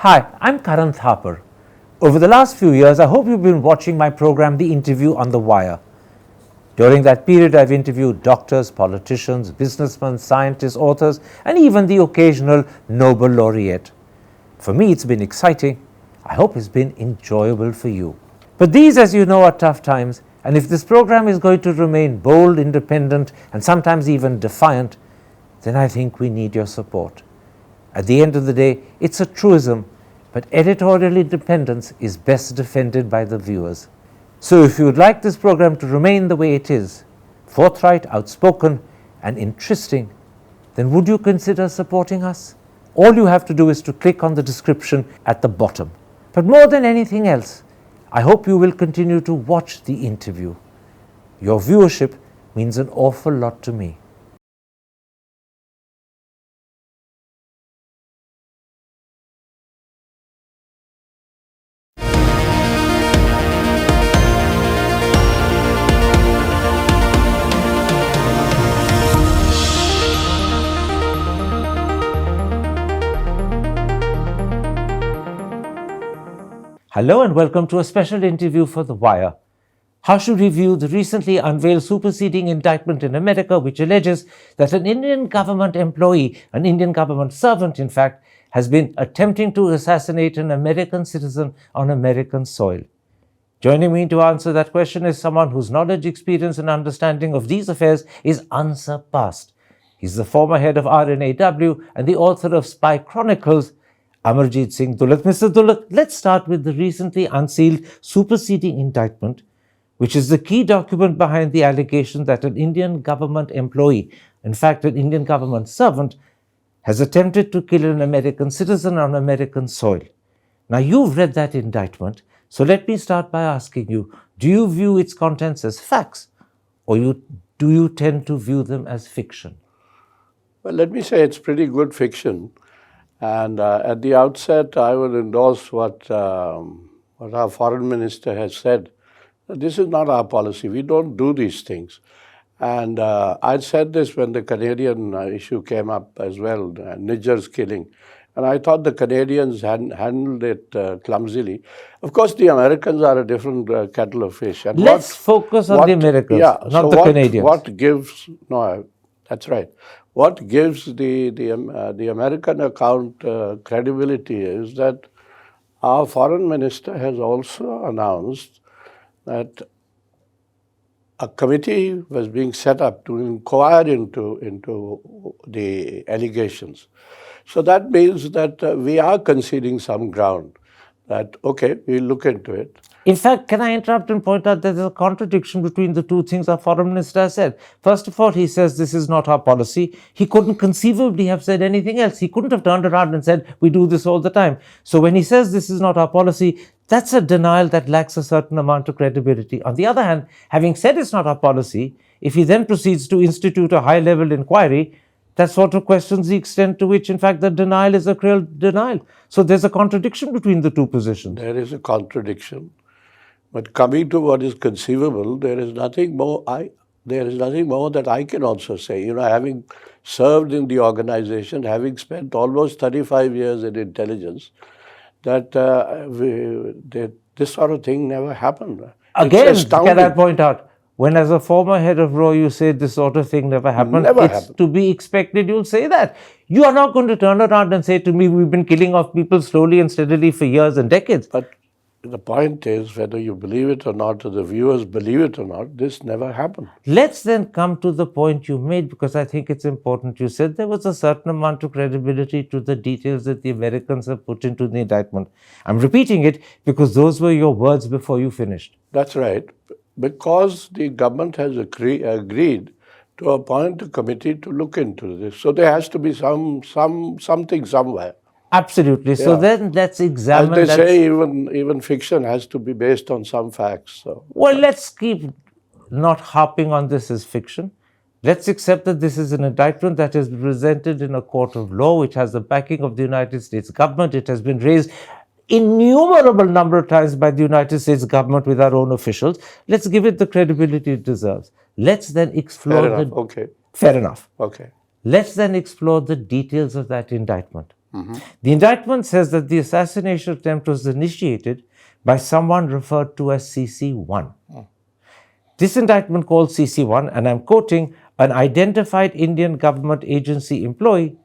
Hi, I'm Karan Thapar. Over the last few years, I hope you've been watching my program, The Interview on the Wire. During that period, I've interviewed doctors, politicians, businessmen, scientists, authors, and even the occasional Nobel laureate. For me, it's been exciting. I hope it's been enjoyable for you. But these, as you know, are tough times, and if this program is going to remain bold, independent, and sometimes even defiant, then I think we need your support. At the end of the day, it's a truism, but editorial independence is best defended by the viewers. So if you would like this program to remain the way it is, forthright, outspoken, and interesting, then would you consider supporting us? All you have to do is to click on the description at the bottom. But more than anything else, I hope you will continue to watch the interview. Your viewership means an awful lot to me. Hello and welcome to a special interview for The Wire. How should we view the recently unveiled superseding indictment in America, which alleges that an Indian government employee, an Indian government servant in fact, has been attempting to assassinate an American citizen on American soil? Joining me to answer that question is someone whose knowledge, experience and understanding of these affairs is unsurpassed. He's the former head of R&AW and the author of Spy Chronicles, Amarjit Singh Dulat. Mr. Dulat, let's start with the recently unsealed superseding indictment, which is the key document behind the allegation that an Indian government employee, in fact an Indian government servant, has attempted to kill an American citizen on American soil. Now you've read that indictment, so let me start by asking you, do you view its contents as facts, or do you tend to view them as fiction? Well, let me say it's pretty good fiction. And at the outset, I would endorse what our foreign minister has said. This is not our policy. We don't do these things. And I said this when the Canadian issue came up as well, Nijjar's killing. And I thought the Canadians handled it clumsily. Of course, the Americans are a different kettle of fish. And let's focus on the Americans, not the Canadians. What gives, no, that's right. What gives the American account credibility is that our foreign minister has also announced that a committee was being set up to inquire into the allegations. So that means that we are conceding some ground, that, okay, we'll look into it. In fact, can I interrupt and point out that there's a contradiction between the two things our foreign minister has said? First of all, he says this is not our policy. He couldn't conceivably have said anything else. He couldn't have turned around and said, we do this all the time. So when he says this is not our policy, that's a denial that lacks a certain amount of credibility. On the other hand, having said it's not our policy, if he then proceeds to institute a high-level inquiry, that sort of questions the extent to which, in fact, the denial is a real denial. So there's a contradiction between the two positions. There is a contradiction. But coming to what is conceivable, there is nothing more that I can also say. You know, having served in the organization, having spent almost 35 years in intelligence, that this sort of thing never happened. Again, can I point out, when as a former head of RAW you say this sort of thing never happened, it's to be expected you'll say that. You are not going to turn around and say to me, we've been killing off people slowly and steadily for years and decades. But the point is, whether you believe it or not, or the viewers believe it or not, this never happened. Let's then come to the point you made, because I think it's important. You said there was a certain amount of credibility to the details that the Americans have put into the indictment. I'm repeating it because those were your words before you finished. That's right. Because the government has agreed to appoint a committee to look into this. So there has to be something somewhere. Absolutely. Yeah. So then let's examine. As they say, even fiction has to be based on some facts. So. Well, let's keep not harping on this as fiction. Let's accept that this is an indictment that is presented in a court of law, which has the backing of the United States government. It has been raised innumerable number of times by the United States government with our own officials. Let's give it the credibility it deserves. Let's then explore Fair enough. Okay. Fair enough. Okay. Let's then explore the details of that indictment. The indictment says that the assassination attempt was initiated by someone referred to as CC-1. This indictment called CC-1, and I'm quoting, an identified Indian government agency employee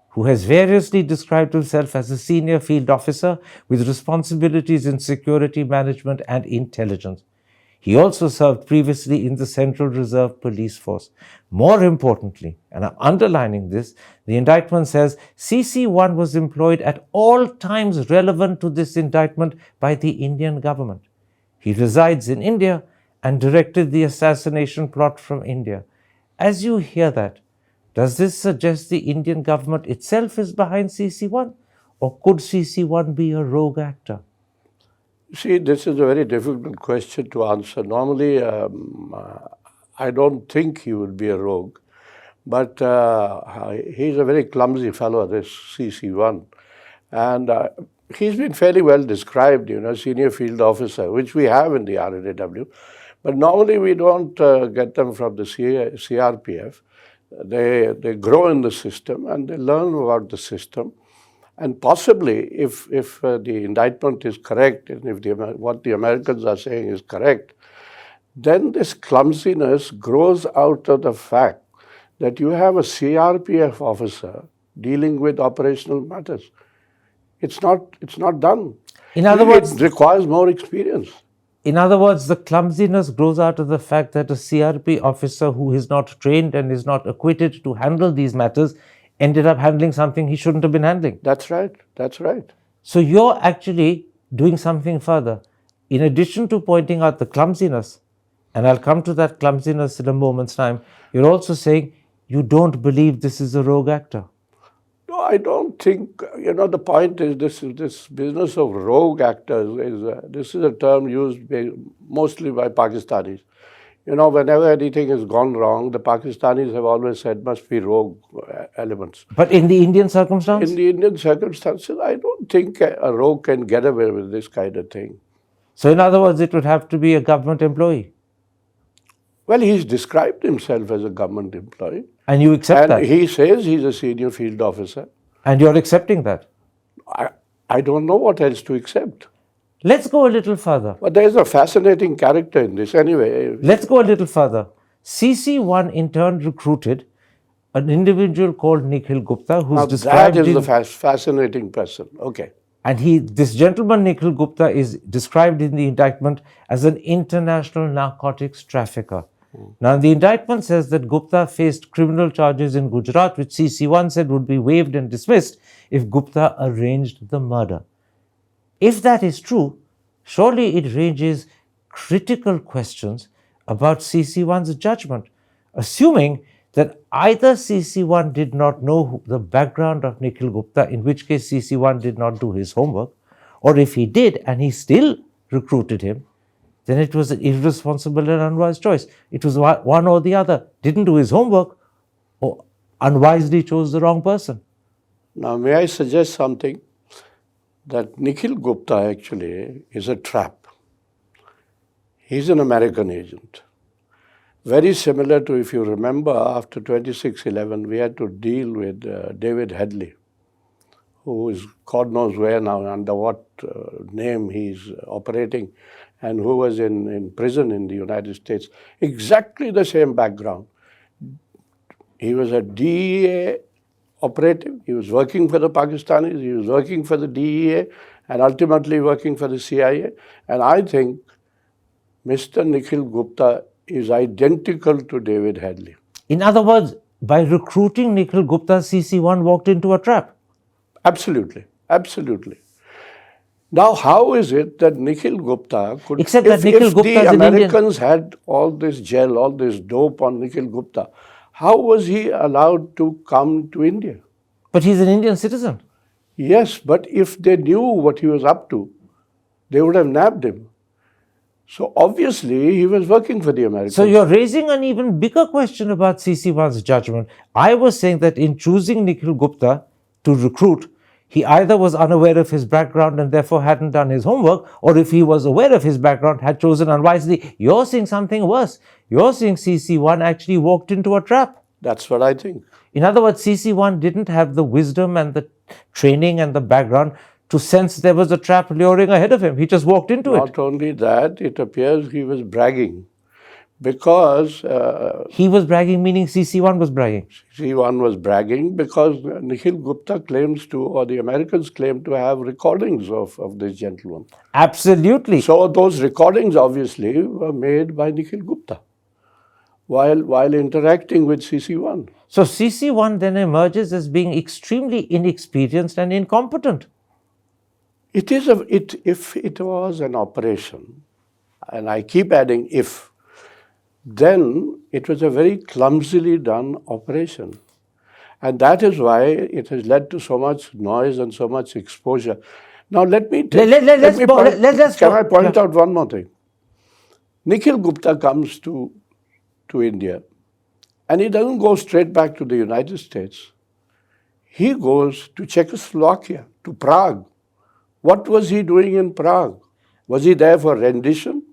who has variously described himself as a senior field officer with responsibilities in security management and intelligence. He also served previously in the Central Reserve Police Force. More importantly, and I'm underlining this, the indictment says CC-1 was employed at all times relevant to this indictment by the Indian government. He resides in India and directed the assassination plot from India. As you hear that, does this suggest the Indian government itself is behind CC-1? Or could CC-1 be a rogue actor? See, this is a very difficult question to answer. Normally, I don't think he would be a rogue, but he's a very clumsy fellow, this CC-1. And he's been fairly well described, senior field officer, which we have in the R&AW. But normally we don't get them from the CRPF. They grow in the system and they learn about the system. And possibly, if the indictment is correct, and if what the Americans are saying is correct, then this clumsiness grows out of the fact that you have a CRPF officer dealing with operational matters. It's not done. In other words, it requires more experience. In other words, the clumsiness grows out of the fact that a CRP officer who is not trained and is not equipped to handle these matters ended up handling something he shouldn't have been handling. That's right. That's right. So you're actually doing something further. In addition to pointing out the clumsiness, and I'll come to that clumsiness in a moment's time, you're also saying you don't believe this is a rogue actor. No, I don't think, the point is this business of rogue actors, this is a term used mostly by Pakistanis. Whenever anything has gone wrong, the Pakistanis have always said must be rogue elements. But in the Indian circumstance? In the Indian circumstances, I don't think a rogue can get away with this kind of thing. So in other words, it would have to be a government employee? Well, he's described himself as a government employee. And you accept that? And he says he's a senior field officer. And you're accepting that? I don't know what else to accept. Let's go a little further. But there's a fascinating character in this anyway. Let's go a little further. CC-1 in turn recruited an individual called Nikhil Gupta, who's now described that is the fascinating person. Okay. And this gentleman, Nikhil Gupta, is described in the indictment as an international narcotics trafficker. Now, the indictment says that Gupta faced criminal charges in Gujarat, which CC-1 said would be waived and dismissed if Gupta arranged the murder. If that is true, surely it raises critical questions about CC-1's judgment, assuming that either CC-1 did not know the background of Nikhil Gupta, in which case CC-1 did not do his homework, or if he did and he still recruited him, then it was an irresponsible and unwise choice. It was one or the other. Didn't do his homework or unwisely chose the wrong person. Now, may I suggest something? That Nikhil Gupta actually is a trap. He's an American agent. Very similar to, if you remember, after 26/11, we had to deal with David Headley, who is God knows where now, under what name he's operating, and who was in prison in the United States. Exactly the same background. He was a DEA operative. He was working for the Pakistanis, he was working for the DEA, and ultimately working for the CIA. And I think Mr. Nikhil Gupta is identical to David Headley. In other words, by recruiting Nikhil Gupta, CC-1 walked into a trap. Absolutely. Absolutely. Now, how is it that Nikhil Gupta could... Except that Nikhil Gupta is an Indian. If the Americans had all this gel, all this dope on Nikhil Gupta, how was he allowed to come to India? But he's an Indian citizen. Yes, but if they knew what he was up to, they would have nabbed him. So obviously, he was working for the Americans. So you're raising an even bigger question about CC-1's judgment. I was saying that in choosing Nikhil Gupta to recruit, he either was unaware of his background and therefore hadn't done his homework, or if he was aware of his background, had chosen unwisely. You're saying something worse. You're saying CC-1 actually walked into a trap. That's what I think. In other words, CC-1 didn't have the wisdom and the training and the background to sense there was a trap luring ahead of him. He just walked into it. Not only that, it appears he was bragging because He was bragging, meaning CC-1 was bragging. CC-1 was bragging because Nikhil Gupta claims to, or the Americans claim to have recordings of this gentleman. Absolutely. So those recordings obviously were made by Nikhil Gupta while interacting with CC-1. So CC-1 then emerges as being extremely inexperienced and incompetent. If it was an operation, and I keep adding if, then it was a very clumsily done operation. And that is why it has led to so much noise and so much exposure. Now let me Can I point out one more thing? Nikhil Gupta comes to India, and he doesn't go straight back to the United States. He goes to Czechoslovakia, to Prague. What was he doing in Prague? Was he there for rendition?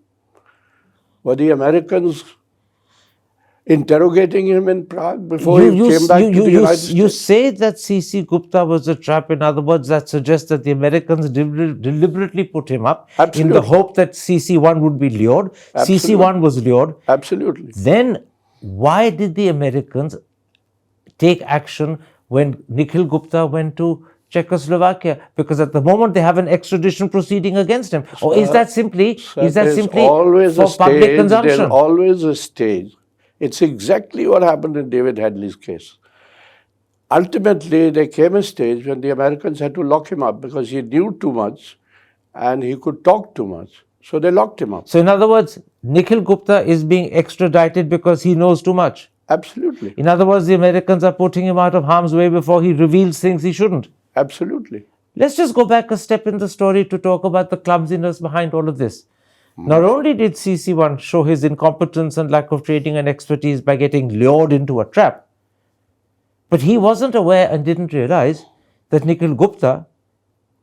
Were the Americans interrogating him in Prague before he came back to the United States? You say that CC Gupta was a trap. In other words, that suggests that the Americans deliberately put him up in the hope that CC-1 would be lured. CC-1 was lured. Absolutely. Then why did the Americans take action when Nikhil Gupta went to Czechoslovakia? Because at the moment they have an extradition proceeding against him. Or is that simply for public consumption? There's always a stage. It's exactly what happened in David Hadley's case. Ultimately, there came a stage when the Americans had to lock him up because he knew too much and he could talk too much. So they locked him up. So in other words, Nikhil Gupta is being extradited because he knows too much. Absolutely. In other words, the Americans are putting him out of harm's way before he reveals things he shouldn't. Absolutely. Let's just go back a step in the story to talk about the clumsiness behind all of this. Not only did CC-1 show his incompetence and lack of training and expertise by getting lured into a trap, but he wasn't aware and didn't realize that Nikhil Gupta,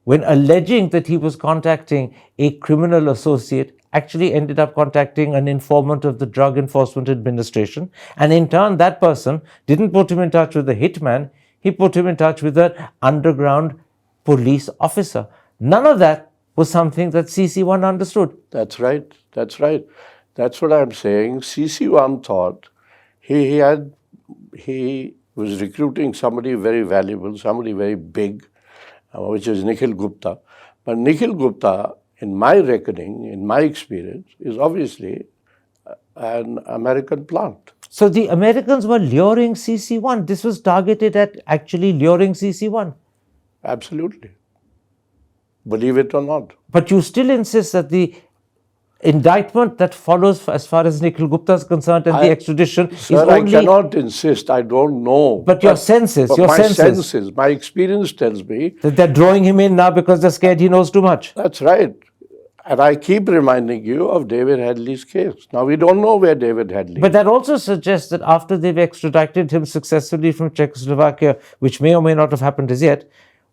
when alleging that he was contacting a criminal associate, actually ended up contacting an informant of the Drug Enforcement Administration. And in turn, that person didn't put him in touch with the hitman, he put him in touch with an underground police officer. None of that was something that CC-1 understood. That's right. That's right. That's what I'm saying. CC-1 thought he was recruiting somebody very valuable, somebody very big, which is Nikhil Gupta. But Nikhil Gupta, in my reckoning, in my experience, is obviously an American plant. So the Americans were luring CC-1. This was targeted at actually luring CC-1. Absolutely. Believe it or not. But you still insist that the indictment that follows as far as Nikhil Gupta is concerned and the extradition is only... I cannot insist. I don't know. But your senses, my experience tells me... that they're drawing him in now because they're scared he knows too much. That's right. And I keep reminding you of David Hadley's case. Now, we don't know where David Hadley But that also suggests that after they've extradited him successfully from Czechoslovakia, which may or may not have happened as yet,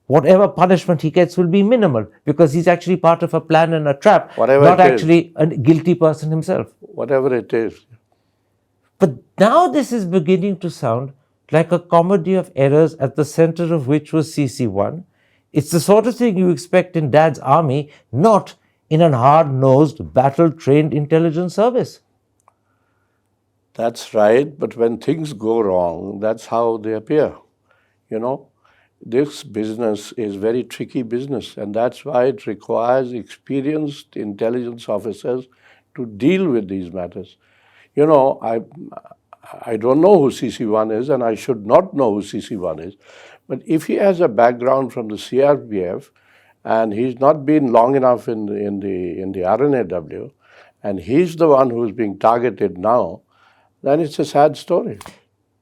whatever punishment he gets will be minimal because he's actually part of a plan and a trap, not actually a guilty person himself. Whatever it is. But now this is beginning to sound like a comedy of errors at the center of which was CC-1. It's the sort of thing you expect in Dad's army, not in a hard-nosed, battle-trained intelligence service. That's right, but when things go wrong, that's how they appear. You know, this business is very tricky business, and that's why it requires experienced intelligence officers to deal with these matters. You know, I don't know who CC-1 is, and I should not know who CC-1 is, but if he has a background from the CRPF, and he's not been long enough in the R&AW, and he's the one who's being targeted now, then it's a sad story.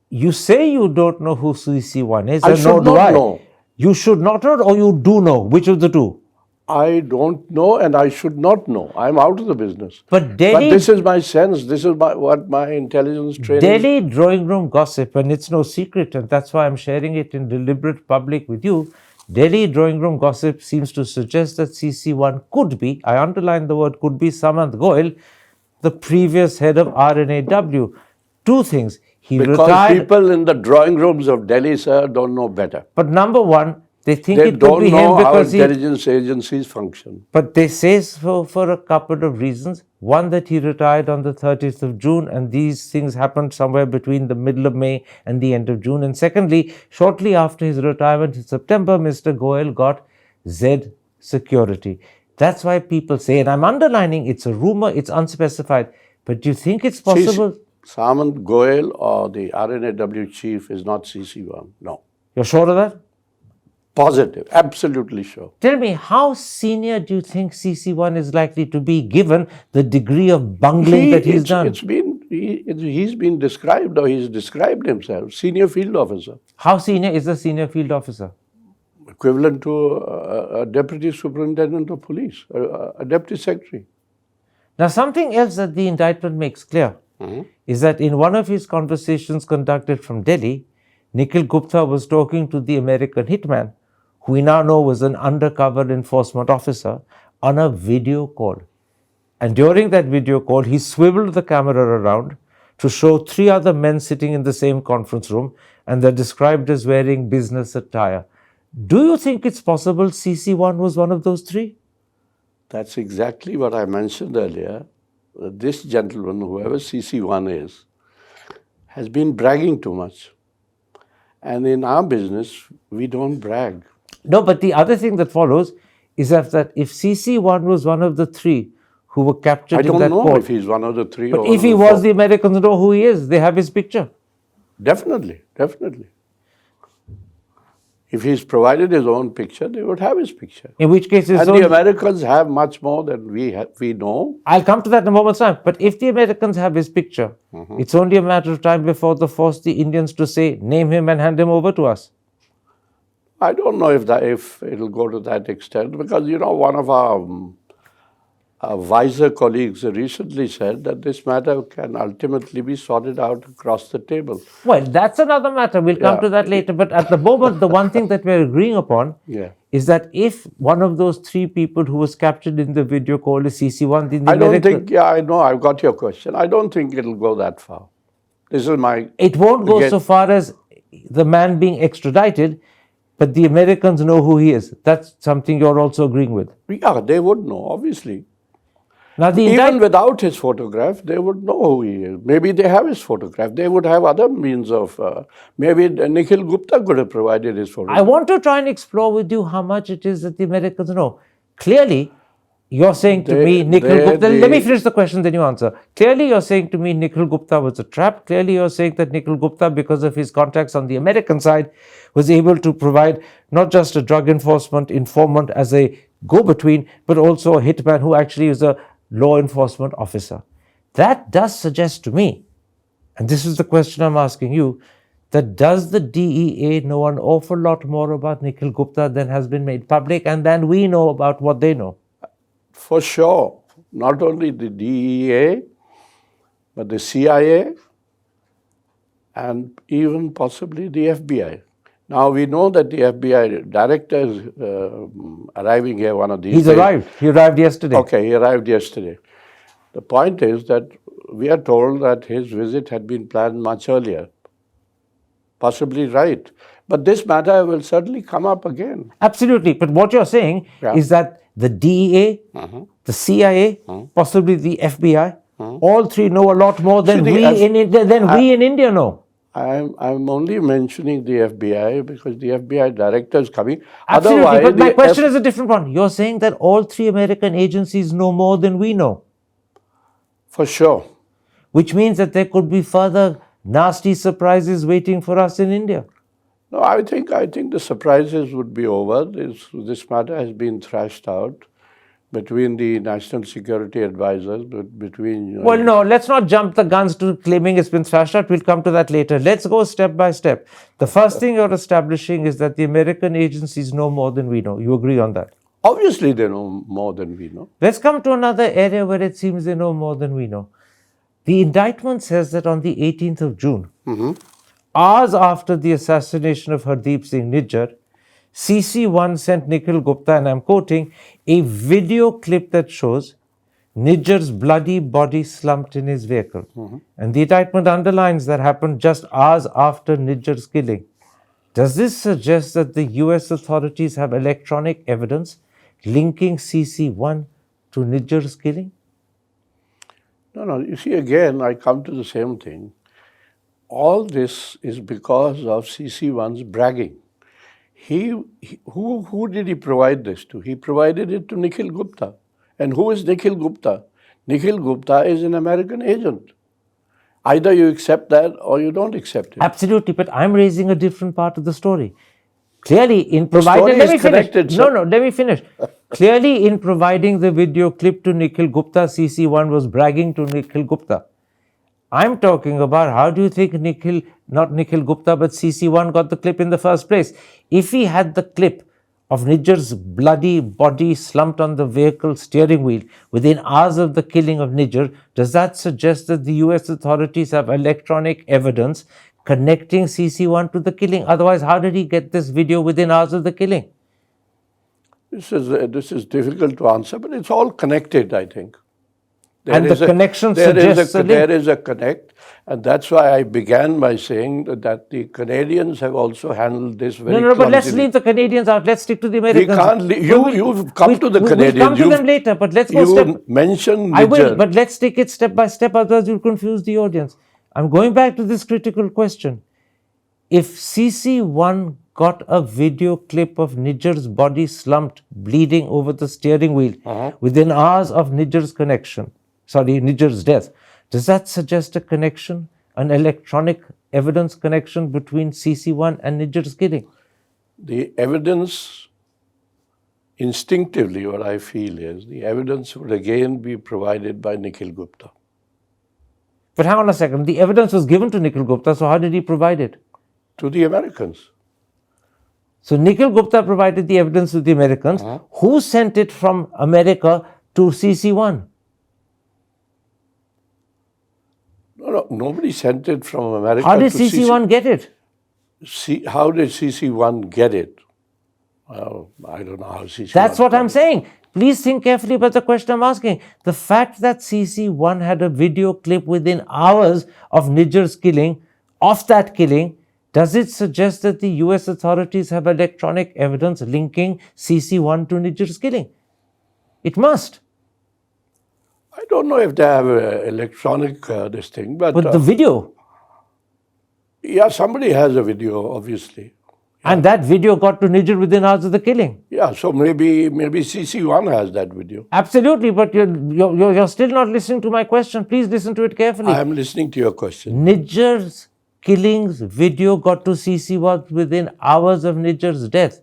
You say you don't know who CC-1 is, I should not know. You should not know, or you do know? Which of the two? I don't know, and I should not know. I'm out of the business. But this is my sense. This is what my intelligence training... Delhi drawing room gossip, and it's no secret, and that's why I'm sharing it in deliberate public with you. Delhi drawing room gossip seems to suggest that CC-1 could be, I underline the word could be, Samant Goel, the previous head of R&AW. Two things. He Because retired. people in the drawing rooms of Delhi, sir, don't know better. But number one, they think They it could don't be him know how because he. intelligence agencies function. But they say so for a couple of reasons. One, that he retired on the 30th of June, and these things happened somewhere between the middle of May and the end of June. And secondly, shortly after his retirement in September, Mr. Goel got Z security. That's why people say, and I'm underlining, it's a rumor, it's unspecified. But do you think it's possible? Samant Goel or the R&AW chief is not CC-1. No. You're sure of that? Positive. Absolutely sure. Tell me, how senior do you think CC-1 is likely to be, given the degree of bungling that he's done? He's been described, or he's described himself, senior field officer. How senior is a senior field officer? Equivalent to a deputy superintendent of police, a deputy secretary. Now, something else that the indictment makes clear is that in one of his conversations conducted from Delhi, Nikhil Gupta was talking to the American hitman, who we now know was an undercover enforcement officer, on a video call. And during that video call, he swiveled the camera around to show three other men sitting in the same conference room, and they're described as wearing business attire. Do you think it's possible CC-1 was one of those three? That's exactly what I mentioned earlier. This gentleman, whoever CC-1 is, has been bragging too much. And in our business, we don't brag. No, but the other thing that follows is that if CC-1 was one of the three who were captured in that call. I don't know if he's one of the three. But if he was, the Americans know who he is. They have his picture. Definitely, definitely. If he's provided his own picture, they would have his picture. In which case, and the Americans have much more than we know. I'll come to that in a moment's time. But if the Americans have his picture, it's only a matter of time before they force the Indians to say, name him and hand him over to us. I don't know if it'll go to that extent, because, you know, one of our wiser colleagues recently said that this matter can ultimately be sorted out across the table. Well, that's another matter. We'll come to that later. But at the moment, the one thing that we're agreeing upon is that if one of those three people who was captured in the video call is CC-1, then I don't think, I know, I've got your question. I don't think it'll go that far. This is my... It won't go so far as the man being extradited, but the Americans know who he is. That's something you're also agreeing with. Yeah, they would know, obviously. Now, even without his photograph, they would know who he is. Maybe they have his photograph. They would have other means of... maybe Nikhil Gupta could have provided his photograph. I want to try and explore with you how much it is that the Americans know. Clearly, you're saying to me, Nikhil Gupta... Let me finish the question, then you answer. Clearly, you're saying to me, Nikhil Gupta was a trap. Clearly, you're saying that Nikhil Gupta, because of his contacts on the American side, was able to provide not just a drug enforcement informant as a go-between, but also a hitman who actually is a law enforcement officer. That does suggest to me, and this is the question I'm asking you, that does the DEA know an awful lot more about Nikhil Gupta than has been made public and than we know about what they know? For sure. Not only the DEA, but the CIA and even possibly the FBI. Now, we know that the FBI director is arriving here one of these days. He's arrived. He arrived yesterday. Okay, he arrived yesterday. The point is that we are told that his visit had been planned much earlier. Possibly right. But this matter will certainly come up again. Absolutely. But what you're saying is that the DEA, the CIA, possibly the FBI, all three know a lot more than we in India know. I'm only mentioning the FBI because the FBI director is coming. Absolutely, Otherwise, but my question is a different one. You're saying that all three American agencies know more than we know. For sure. Which means that there could be further nasty surprises waiting for us in India. No, I think the surprises would be over. This matter has been thrashed out between the national security advisors, between... Well, no, let's not jump the guns to claiming it's been thrashed out. We'll come to that later. Let's go step by step. The first thing you're establishing is that the American agencies know more than we know. You agree on that? Obviously, they know more than we know. Let's come to another area where it seems they know more than we know. The indictment says that on the 18th of June, hours after the assassination of Hardeep Singh Nijjar, CC-1 sent Nikhil Gupta, and I'm quoting, a video clip that shows Nijjar's bloody body slumped in his vehicle. And the indictment underlines that happened just hours after Nijjar's killing. Does this suggest that the US authorities have electronic evidence linking CC-1 to Nijjar's killing? No. You see, again, I come to the same thing. All this is because of CC-1's bragging. Who did he provide this to? He provided it to Nikhil Gupta. And who is Nikhil Gupta? Nikhil Gupta is an American agent. Either you accept that or you don't accept it. Absolutely, but I'm raising a different part of the story. Clearly, in providing, let me finish. Clearly, in providing the video clip to Nikhil Gupta, CC-1 was bragging to Nikhil Gupta. I'm talking about how do you think not Nikhil Gupta, but CC-1 got the clip in the first place? If he had the clip of Nijjar's bloody body slumped on the vehicle steering wheel within hours of the killing of Nijjar, does that suggest that the US authorities have electronic evidence connecting CC-1 to the killing? Otherwise, how did he get this video within hours of the killing? This is difficult to answer, but it's all connected, I think. There is a connect, and that's why I began by saying that the Canadians have also handled this very clumsily. But let's leave the Canadians out. Let's stick to the Americans. We can't you've come to the Canadians. We'll come to them later, but let's go You mentioned Nijjar. I will, but let's take it step by step, otherwise you'll confuse the audience. I'm going back to this critical question. If CC-1 got a video clip of Nijjar's body slumped, bleeding over the steering wheel within hours of Nijjar's death, does that suggest a connection, an electronic evidence connection between CC-1 and Nijjar's killing? The evidence, instinctively, what I feel is the evidence would again be provided by Nikhil Gupta. But hang on a second, the evidence was given to Nikhil Gupta, so how did he provide it? To the Americans. So Nikhil Gupta provided the evidence to the Americans. Who sent it from America to CC-1? No, nobody sent it from America. How did CC-1 get it? How did CC-1 get it? Well, I don't know how CC-1. That's what I'm saying. Please think carefully about the question I'm asking. The fact that CC-1 had a video clip within hours of Nijjar's killing, of that killing, does it suggest that the US authorities have electronic evidence linking CC-1 to Nijjar's killing? It must. I don't know if they have electronic this thing, but the video. Yeah, somebody has a video, obviously. And that video got to Nijjar within hours of the killing. Yeah, so maybe CC-1 has that video. Absolutely, but you're still not listening to my question. Please listen to it carefully. I am listening to your question. Nijjar's killing's video got to CC-1 within hours of Nijjar's death.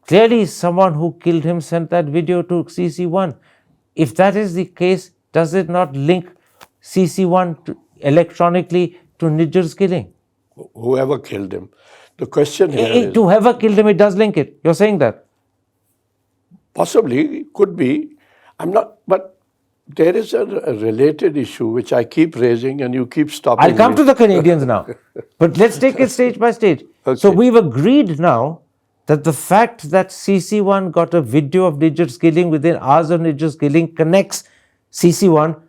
Clearly, someone who killed him sent that video to CC-1. If that is the case, does it not link CC-1 electronically to Nijjar's killing? Whoever killed him. The question here is... To whoever killed him, it does link it. You're saying that? Possibly, could be. I'm not... But there is a related issue which I keep raising and you keep stopping I'll come to the Canadians now. But let's take it stage by stage. Okay. So we've agreed now that the fact that CC-1 got a video of Nijjar's killing within hours of Nijjar's killing connects CC-1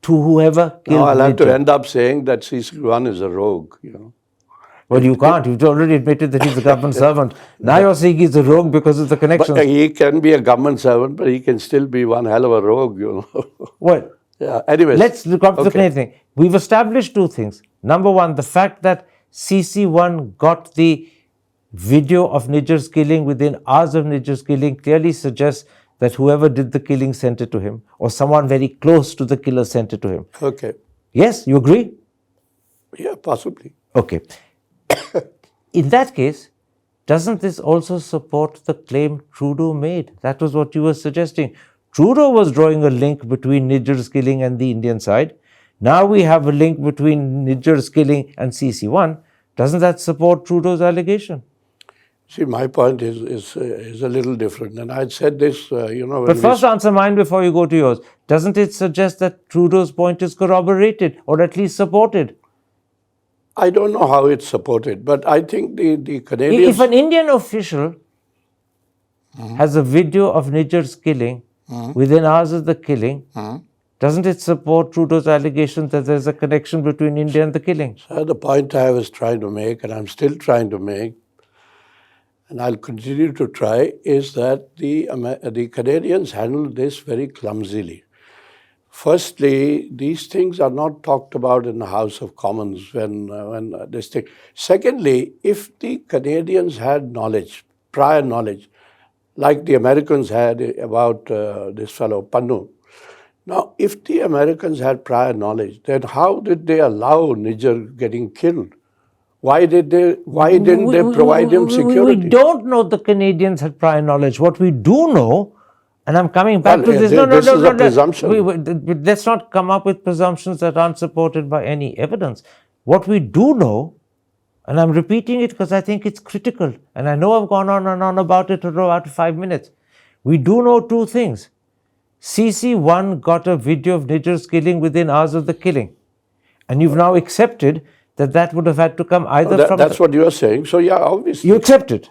to whoever killed I'll have Nijjar. to end up saying that CC-1 is a rogue, Well, you can't. You've already admitted that he's a government servant. Now you're saying he's a rogue because of the connections. But he can be a government servant, but he can still be one hell of a rogue, Well, yeah. Anyways. Let's look up to the Canadian thing. We've established two things. Number one, the fact that CC-1 got the video of Nijjar's killing within hours of Nijjar's killing clearly suggests that whoever did the killing sent it to him, or someone very close to the killer sent it to him. Okay. Yes, you agree? Yeah, possibly. Okay. In that case, doesn't this also support the claim Trudeau made? That was what you were suggesting. Trudeau was drawing a link between Nijjar's killing and the Indian side. Now we have a link between Nijjar's killing and CC-1. Doesn't that support Trudeau's allegation? See, my point is a little different. And I said this, But first answer mine before you go to yours. Doesn't it suggest that Trudeau's point is corroborated or at least supported? I don't know how it's supported, but I think the Canadians... If an Indian official has a video of Nijjar's killing within hours of the killing, doesn't it support Trudeau's allegation that there's a connection between India and the killing? The point I was trying to make, and I'm still trying to make, and I'll continue to try, is that the Canadians handled this very clumsily. Firstly, these things are not talked about in the House of Commons when this thing. Secondly, if the Canadians had knowledge, prior knowledge, like the Americans had about this fellow Pannun. Now, if the Americans had prior knowledge, then how did they allow Niger getting killed? Why didn't they provide him security? We don't know the Canadians had prior knowledge. What we do know, and I'm coming back to this. This is a presumption. Let's not come up with presumptions that aren't supported by any evidence. What we do know, and I'm repeating it because I think it's critical, and I know I've gone on and on about it for about 5 minutes. We do know two things. CC-1 got a video of Niger's killing within hours of the killing. And you've now accepted that would have had to come either from... That's what you are saying. So, yeah, obviously. You accept it?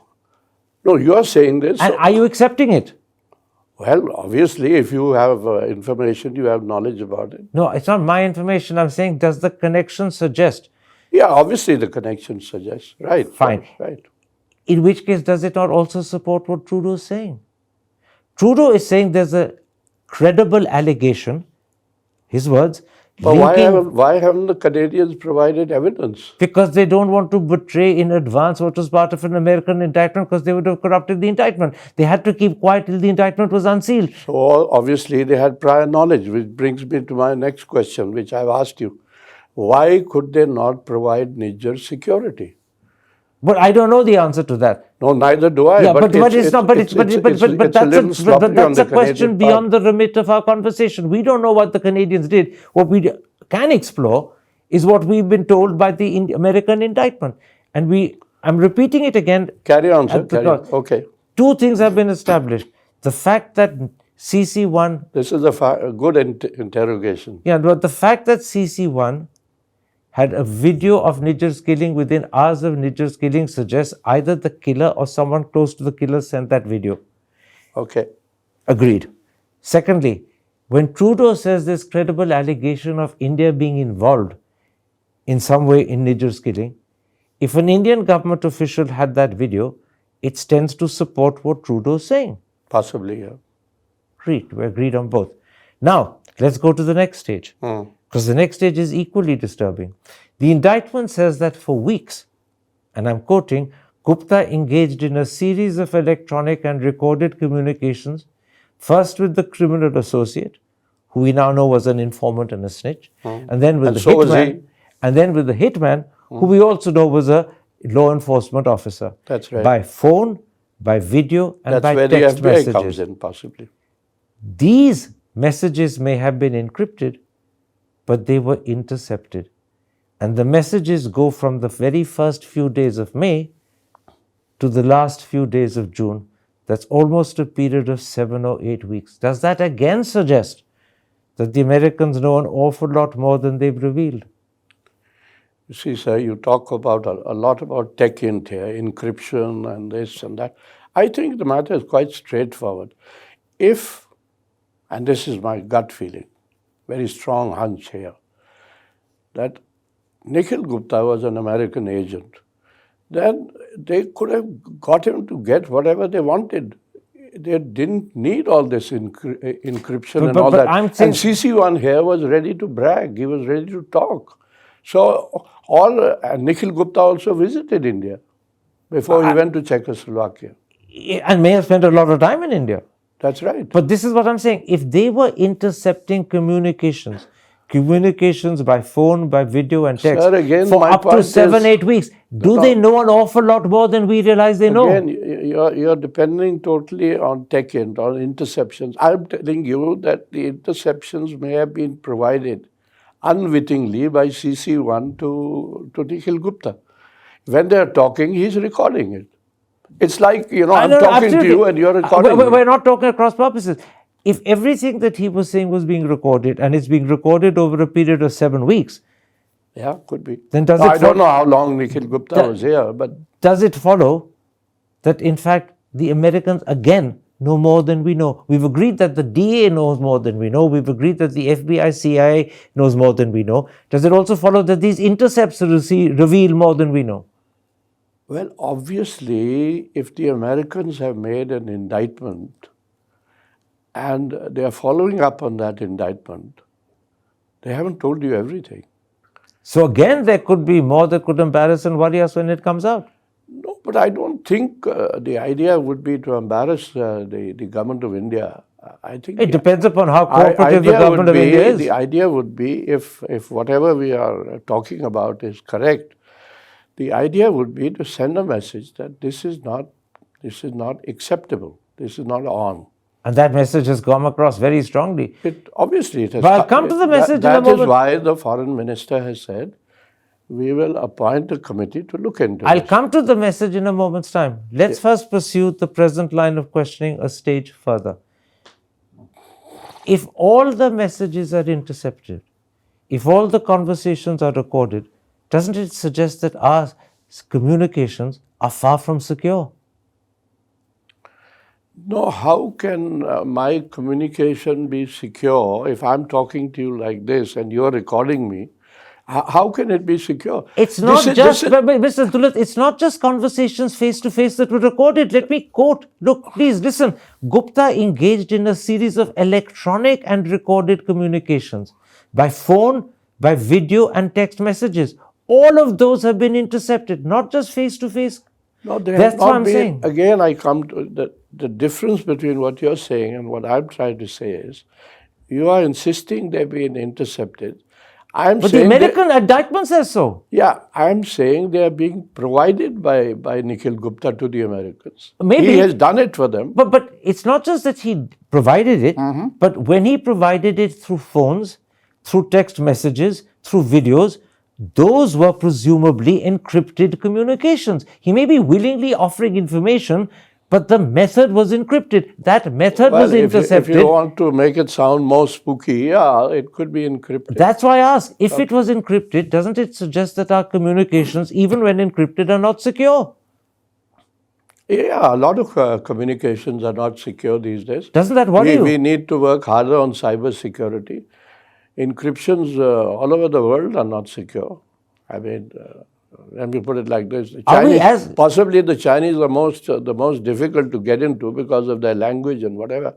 No, you are saying this. And are you accepting it? Well, obviously, if you have information, you have knowledge about it. No, it's not my information. I'm saying, does the connection suggest? Yeah, obviously the connection suggests. Right. Fine. Right. In which case, does it not also support what Trudeau is saying? Trudeau is saying there's a credible allegation, his words. But why haven't the Canadians provided evidence? Because they don't want to betray in advance what was part of an American indictment, because they would have corrupted the indictment. They had to keep quiet till the indictment was unsealed. So obviously they had prior knowledge, which brings me to my next question, which I've asked you. Why could they not provide Niger security? But I don't know the answer to that. No, neither do I. Yeah, but that's a question beyond the remit of our conversation. We don't know what the Canadians did. What we can explore is what we've been told by the American indictment. And I'm repeating it again. Carry on, sir. Okay. Two things have been established. The fact that CC-1... This is a good interrogation. Yeah, but the fact that CC-1 had a video of Niger's killing within hours of Niger's killing suggests either the killer or someone close to the killer sent that video. Okay. Agreed. Secondly, when Trudeau says there's credible allegation of India being involved in some way in Niger's killing, if an Indian government official had that video, it tends to support what Trudeau is saying. Possibly, yeah. Agreed. We agreed on both. Now, let's go to the next stage. Because the next stage is equally disturbing. The indictment says that for weeks, and I'm quoting, Gupta engaged in a series of electronic and recorded communications, first with the criminal associate, who we now know was an informant and a snitch, and then with the hitman, who we also know was a law enforcement officer. That's right. By phone, by video, and by text messages. That's where the FBI messages. comes in, possibly. These messages may have been encrypted, but they were intercepted. And the messages go from the very first few days of May to the last few days of June. That's almost a period of 7 or 8 weeks. Does that again suggest that the Americans know an awful lot more than they've revealed? You see, sir, you talk about a lot about tech int here, encryption and this and that. I think the matter is quite straightforward. If, and this is my gut feeling, very strong hunch here, that Nikhil Gupta was an American agent, then they could have got him to get whatever they wanted. They didn't need all this encryption and all that. And CC-1 here was ready to brag. He was ready to talk. So Nikhil Gupta also visited India before he went to Czechoslovakia. And may have spent a lot of time in India. That's right. But this is what I'm saying. If they were intercepting communications by phone, by video and text, sir, again, for up to 7-8 weeks, do they know an awful lot more than we realize they know? Again, you're depending totally on tech int, on interceptions. I'm telling you that the interceptions may have been provided unwittingly by CC-1 to Nikhil Gupta. When they're talking, he's recording it. It's like, I'm talking to you and you're recording. We're not talking across purposes. If everything that he was saying was being recorded, and it's being recorded over a period of 7 weeks. Yeah, could be. Then does I don't know how long Nikhil Gupta was here, but... Does it follow that, in fact, the Americans, again, know more than we know. We've agreed that the DA knows more than we know. We've agreed that the FBI, CIA knows more than we know. Does it also follow that these intercepts reveal more than we know? Well, obviously, if the Americans have made an indictment and they are following up on that indictment, they haven't told you everything. So again, there could be more that could embarrass and worry us when it comes out. No, but I don't think the idea would be to embarrass the government of India. I think it depends upon how cooperative the government of India is. The idea would be, if whatever we are talking about is correct, the idea would be to send a message that this is not acceptable. This is not on. And that message has come across very strongly. Obviously, it has. But I'll come to the message in a moment. That is why the foreign minister has said, we will appoint a committee to look into it. I'll come to the message in a moment's time. Let's first pursue the present line of questioning a stage further. If all the messages are intercepted, if all the conversations are recorded, doesn't it suggest that our communications are far from secure? No, how can my communication be secure if I'm talking to you like this and you're recording me? How can it be secure? It's not Mr. Dulat, it's not just conversations face to face that were recorded. Let me quote. Look, please listen. Gupta engaged in a series of electronic and recorded communications by phone, by video and text messages. All of those have been intercepted, not just face to face. No, they That's have what not I'm been. saying. Again, I come to the difference between what you're saying and what I'm trying to say is, you are insisting they've been intercepted. But the American indictment says so. Yeah, I'm saying they are being provided by Nikhil Gupta to the Americans. Maybe. He has done it for them. But it's not just that he provided it, but when he provided it through phones, through text messages, through videos, those were presumably encrypted communications. He may be willingly offering information, but the method was encrypted. That method was intercepted. If you want to make it sound more spooky, yeah, it could be encrypted. That's why I ask, if it was encrypted, doesn't it suggest that our communications, even when encrypted, are not secure? Yeah, a lot of communications are not secure these days. Doesn't that worry you? We need to work harder on cyber security. Encryptions all over the world are not secure. I mean, let me put it like this: possibly the Chinese are the most difficult to get into because of their language and whatever.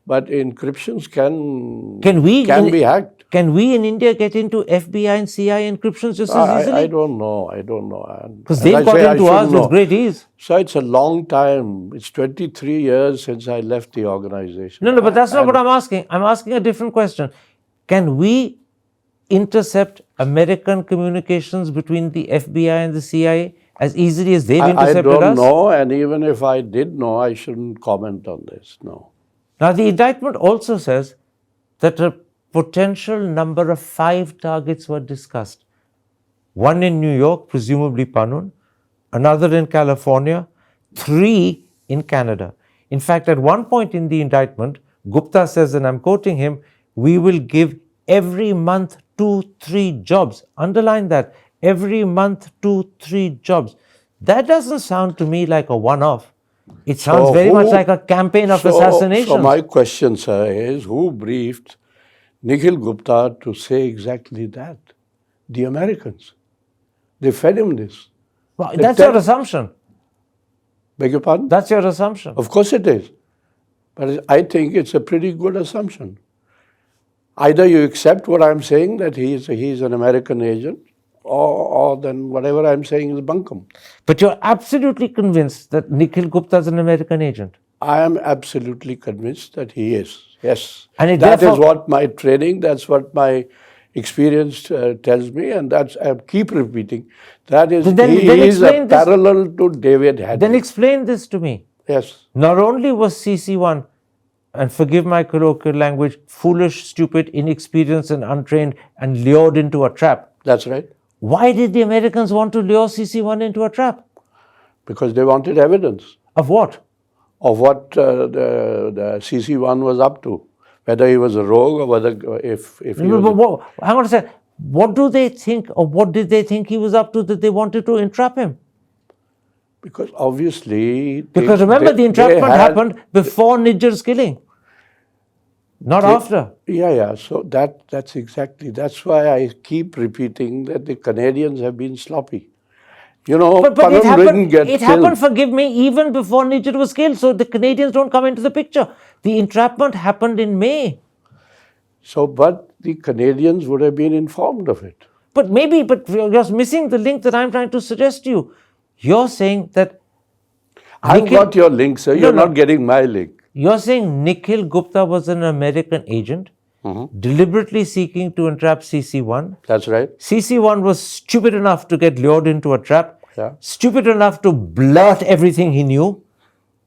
But encryptions can be hacked. Can we in India get into FBI and CIA encryptions just as easily? I don't know. Because they've got into ours with great ease. So it's a long time. It's 23 years since I left the organization. No, but that's not what I'm asking. I'm asking a different question. Can we intercept American communications between the FBI and the CIA as easily as they've intercepted us? I don't know, and even if I did know, I shouldn't comment on this, no. Now, the indictment also says that a potential number of 5 targets were discussed. One in New York, presumably Pannun, another in California, 3 in Canada. In fact, at one point in the indictment, Gupta says, and I'm quoting him, we will give every month 2-3 jobs. Underline that. Every month 2-3 jobs. That doesn't sound to me like a one-off. It sounds very much like a campaign of assassination. So my question, sir, is who briefed Nikhil Gupta to say exactly that? The Americans. They fed him this. Well, that's your assumption. Beg your pardon? That's your assumption. Of course it is. But I think it's a pretty good assumption. Either you accept what I'm saying, that he's an American agent, or then whatever I'm saying is bunkum. But you're absolutely convinced that Nikhil Gupta is an American agent? I am absolutely convinced that he is, yes. And that is what my training, that's what my experience tells me, and that's, I keep repeating, that is, he is a parallel to David Hadley. Then explain this to me. Yes. Not only was CC-1, and forgive my colloquial language, foolish, stupid, inexperienced and untrained and lured into a trap. That's right. Why did the Americans want to lure CC-1 into a trap? Because they wanted evidence. Of what? Of what the CC-1 was up to. Whether he was a rogue or whether if he was... Hang on a second. What do they think, or what did they think he was up to that they wanted to entrap him? Because obviously... Because remember, the entrapment happened before Nijjar's killing, not after. Yeah. So that's why I keep repeating that the Canadians have been sloppy. You know, but Pannun didn't get it killed. happened, forgive me, even before Nijjar was killed. So the Canadians don't come into the picture. The entrapment happened in May. So, but the Canadians would have been informed of it. But you're missing the link that I'm trying to suggest to you. You're saying that... I've got your link, sir. You're not getting my link. You're saying Nikhil Gupta was an American agent deliberately seeking to entrap CC-1. That's right. CC-1 was stupid enough to get lured into a trap, Yeah. stupid enough to blurt everything he knew,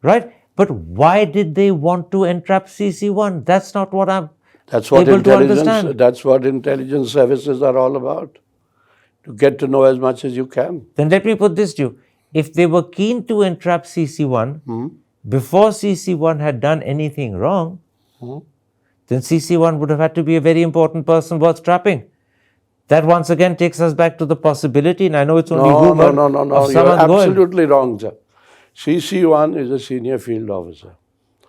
right? But why did they want to entrap CC-1? That's not what I'm able to understand. That's what intelligence services are all about. To get to know as much as you can. Then let me put this to you. If they were keen to entrap CC-1, before CC-1 had done anything wrong, then CC-1 would have had to be a very important person worth trapping. That once again takes us back to the possibility, and I know it's only rumor. No. You're absolutely wrong, sir. CC-1 is a senior field officer.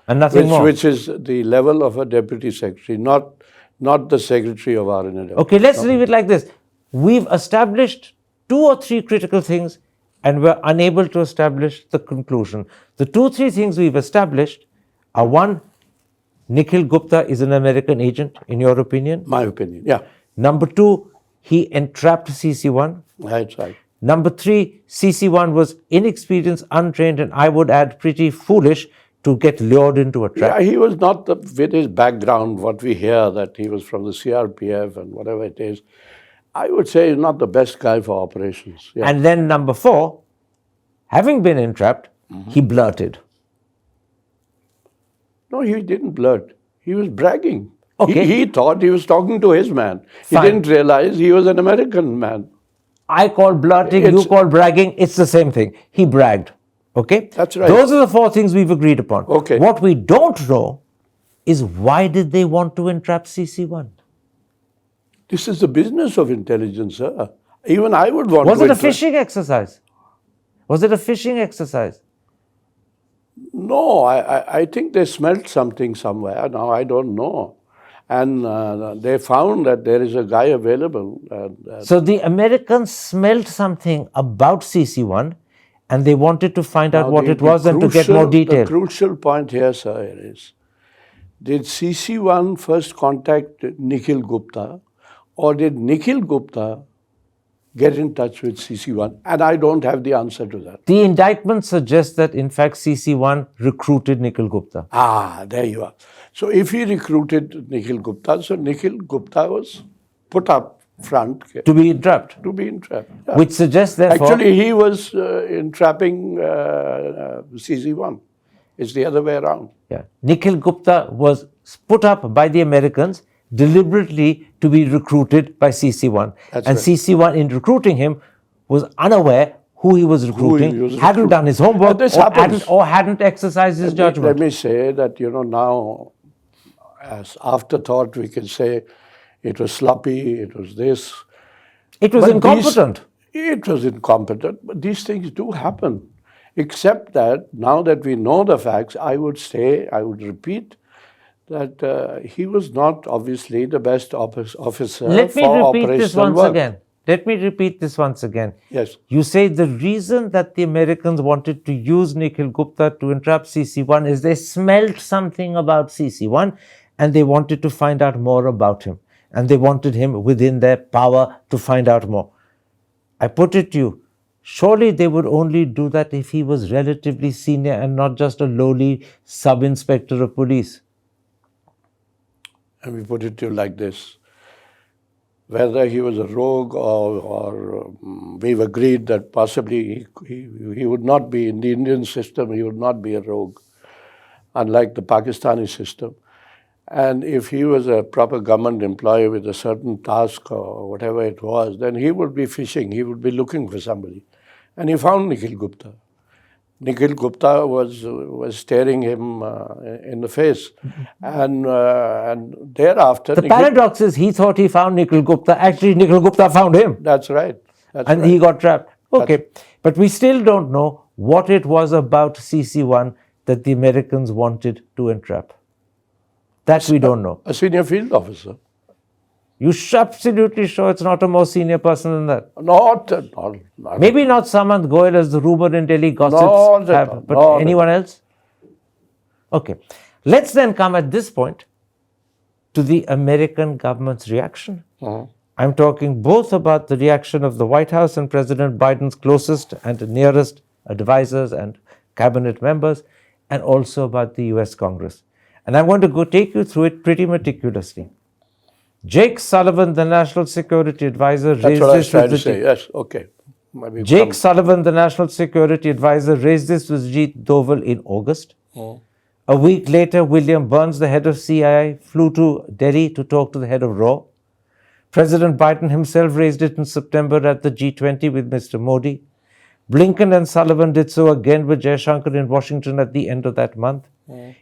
And nothing more. Which is the level of a deputy secretary, not the secretary of R&AW. Okay, let's leave it like this. We've established 2 or 3 critical things, and we're unable to establish the conclusion. The 2-3 things we've established are: 1, Nikhil Gupta is an American agent, in your opinion. My opinion, yeah. Number 2, he entrapped CC-1. That's right. Number 3, CC-1 was inexperienced, untrained, and I would add pretty foolish to get lured into a trap. Yeah, he was not, with his background, what we hear, that he was from the CRPF and whatever it is, I would say he's not the best guy for operations. Yeah. And then number 4, having been entrapped, he blurted. No, he didn't blurt. He was bragging. Okay. He thought he was talking to his man. Fine. He didn't realize he was an American man. I call blurting, you call bragging, it's the same thing. He bragged. Okay? That's right. Those are the 4 things we've agreed upon. Okay. What we don't know is why did they want to entrap CC-1? This is the business of intelligence, sir. Even I would want to... Was it a fishing exercise? Was it a fishing exercise? No, I think they smelt something somewhere. Now, I don't know. And they found that there is a guy available. So the Americans smelled something about CC-1 and they wanted to find out what it was and to get more detail. The crucial point here, sir, is, did CC-1 first contact Nikhil Gupta, or did Nikhil Gupta get in touch with CC-1? And I don't have the answer to that. The indictment suggests that, in fact, CC-1 recruited Nikhil Gupta. Ah, there you are. So if he recruited Nikhil Gupta, so Nikhil Gupta was put up front. To be entrapped. To be entrapped. Yeah. Which suggests, therefore... Actually, he was entrapping CC-1. It's the other way around. Yeah. Nikhil Gupta was put up by the Americans deliberately to be recruited by CC-1. And right. CC-1, in recruiting him, was unaware who he was recruiting, hadn't done his homework, or hadn't exercised his judgment. Let me say that, now, as afterthought, we can say it was sloppy, it was this. It was incompetent. It was incompetent, but these things do happen. Except that, now that we know the facts, I would repeat, that he was not obviously the best officer Let me for repeat this operational once work. again. Let me repeat this once again. Yes. You say the reason that the Americans wanted to use Nikhil Gupta to entrap CC-1 is they smelled something about CC-1 and they wanted to find out more about him. And they wanted him within their power to find out more. I put it to you, surely they would only do that if he was relatively senior and not just a lowly sub-inspector of police. And we put it to you like this. Whether he was a rogue or we've agreed that possibly he would not be, in the Indian system, he would not be a rogue, unlike the Pakistani system. And if he was a proper government employee with a certain task or whatever it was, then he would be fishing, he would be looking for somebody. And he found Nikhil Gupta. Nikhil Gupta was staring him in the face. And thereafter... The paradox is he thought he found Nikhil Gupta. Actually, Nikhil Gupta found him. That's right. He got trapped. Okay. But we still don't know what it was about CC-1 that the Americans wanted to entrap? That we don't know. A senior field officer. You're absolutely sure it's not a more senior person than that? Not Maybe not Samant Goel as the rumor in Delhi gossips Not at have, all. but Not at anyone else? Okay. Let's then come at this point to the American government's reaction. I'm talking both about the reaction of the White House and President Biden's closest and nearest advisors and cabinet members, and also about the US Congress. And I'm going to take you through it pretty meticulously. Jake Sullivan, the National Security Advisor, That's what I was trying to say. Yes, okay. Jake Sullivan, the National Security Advisor, raised this with Ajit Doval in August. A week later, William Burns, the head of CIA, flew to Delhi to talk to the head of RAW. President Biden himself raised it in September at the G20 with Mr. Modi. Blinken and Sullivan did so again with Jaishankar in Washington at the end of that month.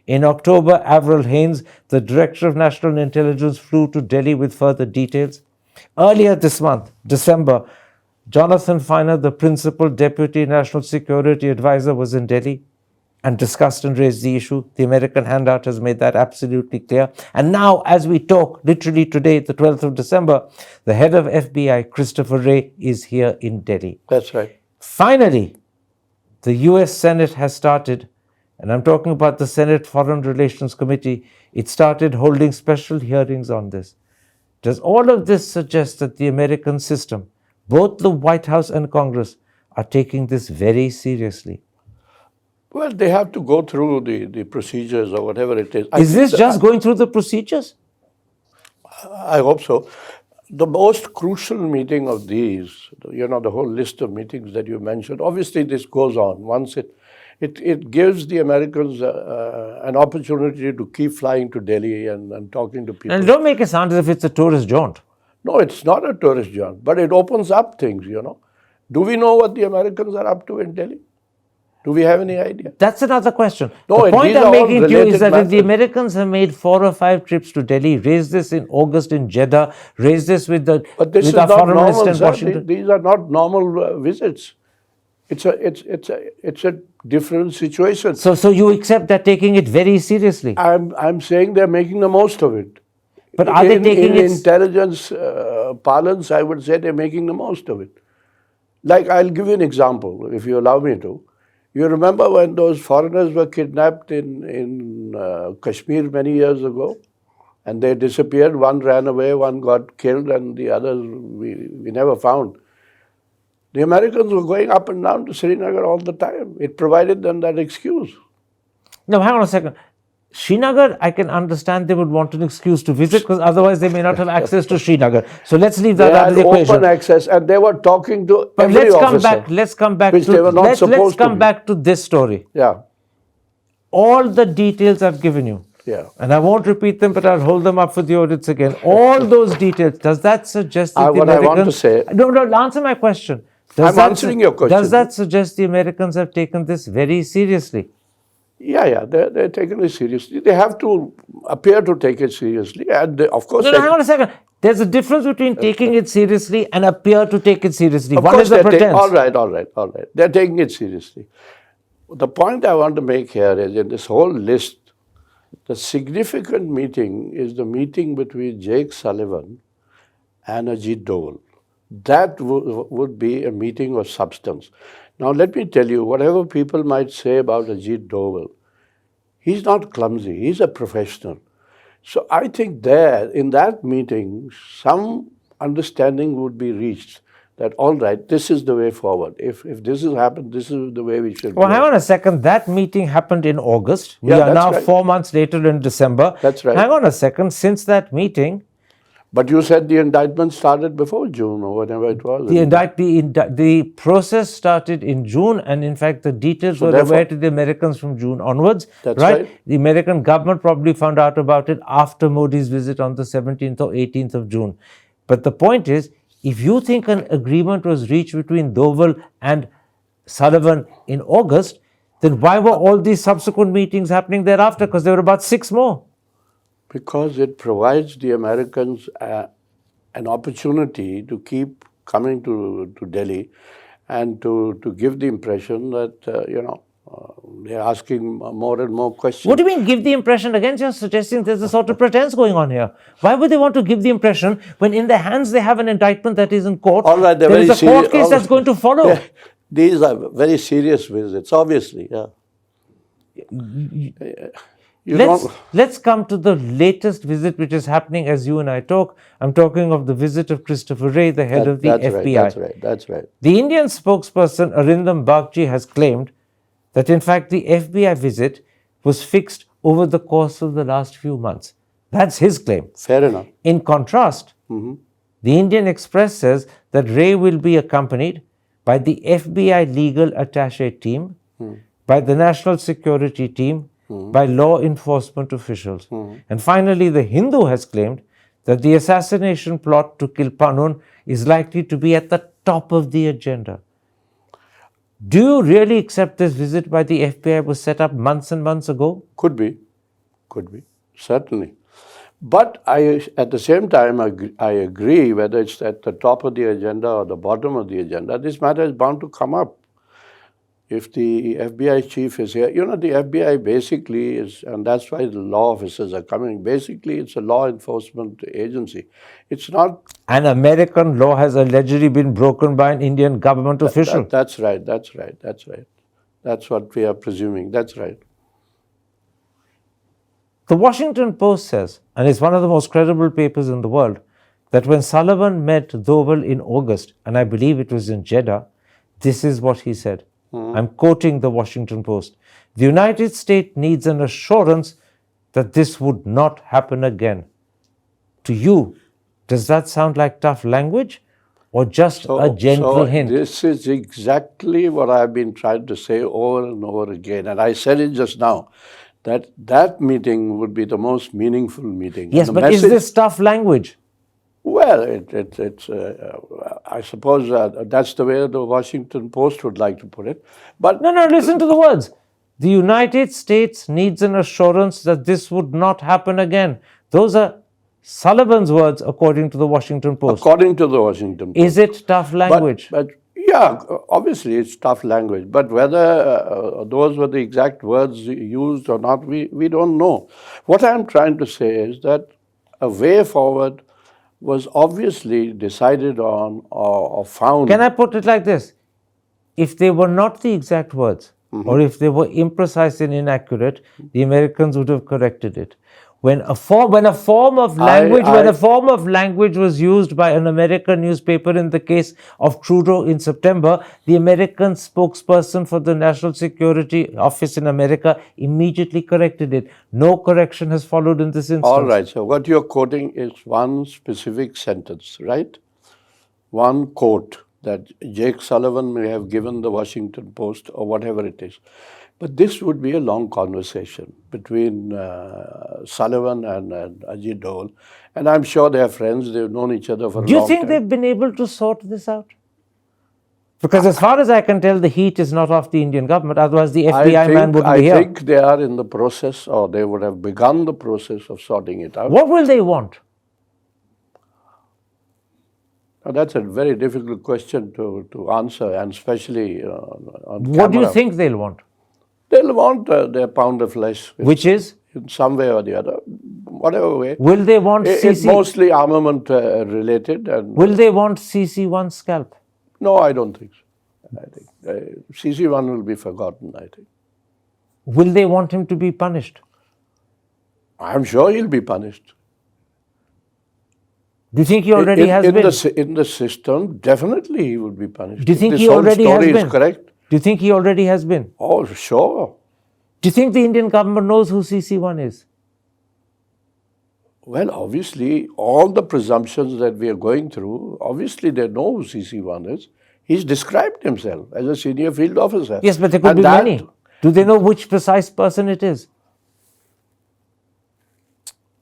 In October, Avril Haines, the Director of National Intelligence, flew to Delhi with further details. Earlier this month, December, Jonathan Feiner, the Principal Deputy National Security Advisor, was in Delhi and discussed and raised the issue. The American handout has made that absolutely clear. And now, as we talk, literally today, the 12th of December, the head of FBI, Christopher Wray, is here in Delhi. That's right. Finally, the US Senate has started, and I'm talking about the Senate Foreign Relations Committee, it started holding special hearings on this. Does all of this suggest that the American system, both the White House and Congress, are taking this very seriously? Well, they have to go through the procedures or whatever it is. Is this just going through the procedures? I hope so. The most crucial meeting of these, the whole list of meetings that you mentioned, obviously this goes on. Once it gives the Americans an opportunity to keep flying to Delhi and talking to people. And don't make it sound as if it's a tourist jaunt. No, it's not a tourist jaunt, but it opens up things, Do we know what the Americans are up to in Delhi? Do we have any idea? That's another question. No, the point I'm making to you is that if the matters. Americans have made 4 or 5 trips to Delhi, raised this in August in Jeddah, raised this with our foreign minister in Washington. These are not normal visits. It's a different situation. So you accept that taking it very seriously? I'm saying they're making the most of it. But are they taking in intelligence parlance, I would say they're making the most of it. Like, I'll give you an example, if you allow me to. You remember when those foreigners were kidnapped in Kashmir many years ago? And they disappeared. One ran away, one got killed, and the others we never found. The Americans were going up and down to Srinagar all the time. It provided them that excuse. No, hang on a second. Srinagar, I can understand they would want an excuse to visit because otherwise they may not have access to Srinagar. So let's leave that out of the equation. Open access, and they were talking to but every officer. Let's come back which to they were not supposed let's come to back to this story. Yeah. All the details I've given you. Yeah. And I won't repeat them, but I'll hold them up for the audience again. All those details. Does that suggest that the Americans? What I want to say. No, answer my question. I'm answering your question. Does that suggest the Americans have taken this very seriously? Yeah, they're taking it seriously. They have to appear to take it seriously, and of course. No, hang on a second. There's a difference between taking it seriously and appear to take it seriously. Of One course is the pretense. All right. They're taking it seriously. The point I want to make here is in this whole list, the significant meeting is the meeting between Jake Sullivan and Ajit Doval. That would be a meeting of substance. Now, let me tell you, whatever people might say about Ajit Doval, he's not clumsy. He's a professional. So I think in that meeting, some understanding would be reached that, all right, this is the way forward. If this has happened, this is the way we should go. Well, hang on a second. That meeting happened in August. We are now 4 months later in December. That's right. Hang on a second. Since that meeting... But you said the indictment started before June or whatever it was. The process started in June, and in fact the details were aware to the Americans from June onwards. That's right. The American government probably found out about it after Modi's visit on the 17th or 18th of June. But the point is, if you think an agreement was reached between Doval and Sullivan in August, then why were all these subsequent meetings happening thereafter? Because there were about 6 more. Because it provides the Americans an opportunity to keep coming to Delhi and to give the impression that, they're asking more and more questions. What do you mean, give the impression? Again, you're suggesting there's a sort of pretense going on here. Why would they want to give the impression when in their hands they have an indictment that is in court? All right, there is a court case that's going to follow. These are very serious visits, obviously. Yeah. Let's come to the latest visit which is happening as you and I talk. I'm talking of the visit of Christopher Wray, the head of the FBI. That's right. The Indian spokesperson Arindam Bagchi has claimed that in fact the FBI visit was fixed over the course of the last few months. That's his claim. Fair enough. In contrast, the Indian Express says that Wray will be accompanied by the FBI legal attaché team, by the national security team, by law enforcement officials. And finally, the Hindu has claimed that the assassination plot to kill Pannun is likely to be at the top of the agenda. Do you really accept this visit by the FBI was set up months and months ago? Could be, certainly. But at the same time, I agree, whether it's at the top of the agenda or the bottom of the agenda, this matter is bound to come up. If the FBI chief is here, the FBI basically is, and that's why the law officers are coming, basically it's a law enforcement agency. It's not... An American law has allegedly been broken by an Indian government official. That's right. That's what we are presuming. That's right. The Washington Post says, and it's one of the most credible papers in the world, that when Sullivan met Doval in August, and I believe it was in Jeddah, this is what he said. I'm quoting the Washington Post. The United States needs an assurance that this would not happen again. To you, does that sound like tough language or just a gentle hint? This is exactly what I've been trying to say over and over again. And I said it just now, that meeting would be the most meaningful meeting. Yes, but is this tough language? Well, I suppose that's the way the Washington Post would like to put it. But no, listen to the words. The United States needs an assurance that this would not happen again. Those are Sullivan's words, according to the Washington Post. According to the Washington Post. Is it tough language? But yeah, obviously it's tough language. But whether those were the exact words used or not, we don't know. What I'm trying to say is that a way forward was obviously decided on or found. Can I put it like this? If they were not the exact words, or if they were imprecise and inaccurate, the Americans would have corrected it. When a form of language was used by an American newspaper in the case of Trudeau in September, the American spokesperson for the National Security Office in America immediately corrected it. No correction has followed in this instance. All right. So what you're quoting is one specific sentence, right? One quote that Jake Sullivan may have given the Washington Post or whatever it is. But this would be a long conversation between Sullivan and Ajit Doval. And I'm sure they're friends. They've known each other for a long time. Do you think they've been able to sort this out? Because as far as I can tell, the heat is not off the Indian government. Otherwise, the FBI man wouldn't be here. I think they are in the process, or they would have begun the process of sorting it out. What will they want? Now, that's a very difficult question to answer, and especially on camera. What do you think they'll want? They'll want their pound of flesh. Which is? In some way or the other, whatever way. Will they want CC? It's mostly armament related. And will they want CC-1's scalp? No, I don't think so. I think CC-1 will be forgotten, I think. Will they want him to be punished? I'm sure he'll be punished. Do you think he already has been? In the system, definitely he would be punished. Do you think he already has been? This whole story is correct. Do you think he already has been? Oh, sure. Do you think the Indian government knows who CC-1 is? Well, obviously, all the presumptions that we are going through, obviously they know who CC-1 is. He's described himself as a senior field officer. Yes, but there could be many. Do they know which precise person it is?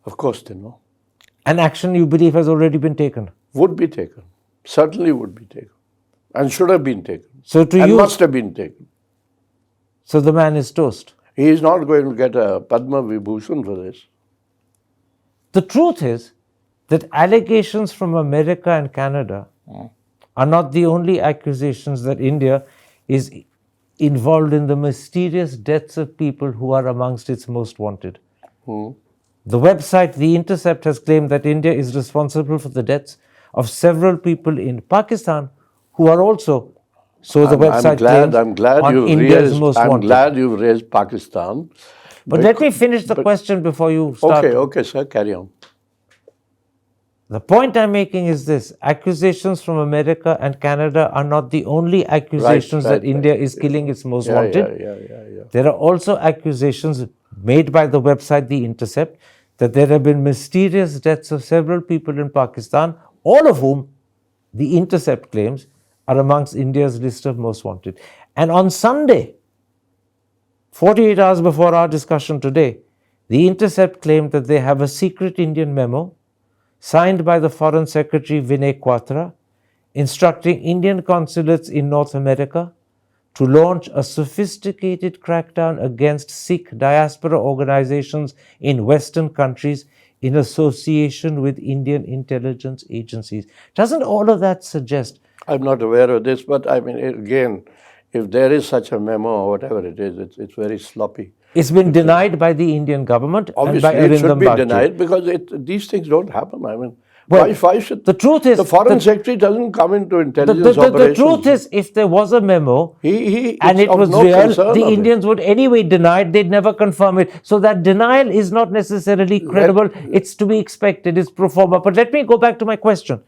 Of course they know. An action you believe has already been taken? Would be taken. Certainly would be taken. And should have been taken. So to you, must have been taken. So the man is toast. He is not going to get a Padma Vibhushan for this. The truth is that allegations from America and Canada are not the only accusations that India is involved in the mysterious deaths of people who are amongst its most wanted. The website The Intercept has claimed that India is responsible for the deaths of several people in Pakistan who are also, so the website claims, on India's most wanted. I'm glad you've raised Pakistan. But let me finish the question before you start. Okay, sir, carry on. The point I'm making is this: accusations from America and Canada are not the only accusations that India is killing its most wanted. There are also accusations made by the website The Intercept that there have been mysterious deaths of several people in Pakistan, all of whom, The Intercept claims, are amongst India's list of most wanted. And on Sunday, 48 hours before our discussion today, The Intercept claimed that they have a secret Indian memo signed by the Foreign Secretary Vinay Quatra, instructing Indian consulates in North America to launch a sophisticated crackdown against Sikh diaspora organizations in Western countries in association with Indian intelligence agencies. Doesn't all of that suggest? I'm not aware of this, but I mean, again, if there is such a memo or whatever it is, it's very sloppy. It's been denied by the Indian government. Obviously, and by it should be Bharti. denied because these things don't happen. I mean, well, why should the truth is the foreign secretary doesn't come into intelligence operations? The truth is, if there was a memo and it was real, the Indians would anyway deny it. They'd never confirm it. So that denial is not necessarily credible. It's to be expected. It's pro forma. But let me go back to my question.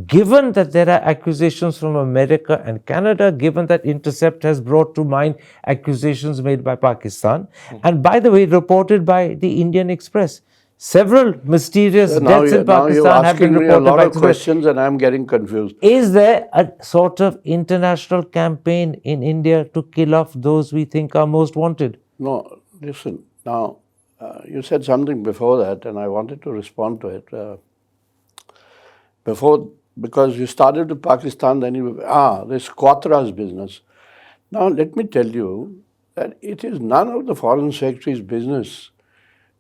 Given that there are accusations from America and Canada, given that Intercept has brought to mind accusations made by Pakistan, and by the way, reported by the Indian Express, several mysterious deaths in Pakistan have been reported by Express. Now you're asking me a lot of questions and I'm getting confused. Is there a sort of international campaign in India to kill off those we think are most wanted? No, listen, now you said something before that and I wanted to respond to it. Because you started with Pakistan, then this Quatra's business. Now, let me tell you that it is none of the Foreign Secretary's business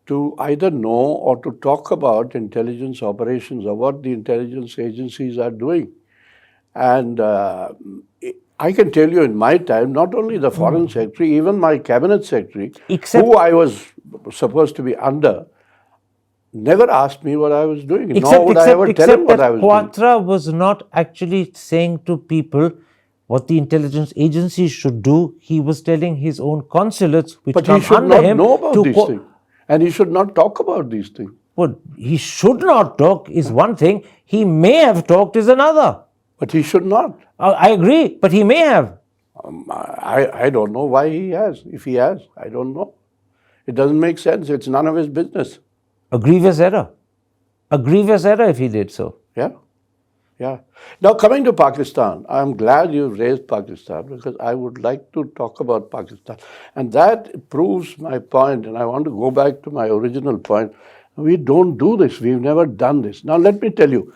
to either know or to talk about intelligence operations or what the intelligence agencies are doing. And I can tell you in my time, not only the Foreign Secretary, even my Cabinet Secretary, who I was supposed to be under, never asked me what I was doing, nor would I ever tell him what I was doing. Quatra was not actually saying to people what the intelligence agencies should do. He was telling his own consulates, which but come he should under not him, know about these things. And he should not talk about these things. Well, he should not talk is one thing. He may have talked is another. But he should not. I agree, but he may have. I don't know why he has. If he has, I don't know. It doesn't make sense. It's none of his business. A grievous error. A grievous error if he did so. Yeah. Now, coming to Pakistan, I'm glad you raised Pakistan because I would like to talk about Pakistan. And that proves my point, and I want to go back to my original point. We don't do this. We've never done this. Now, let me tell you,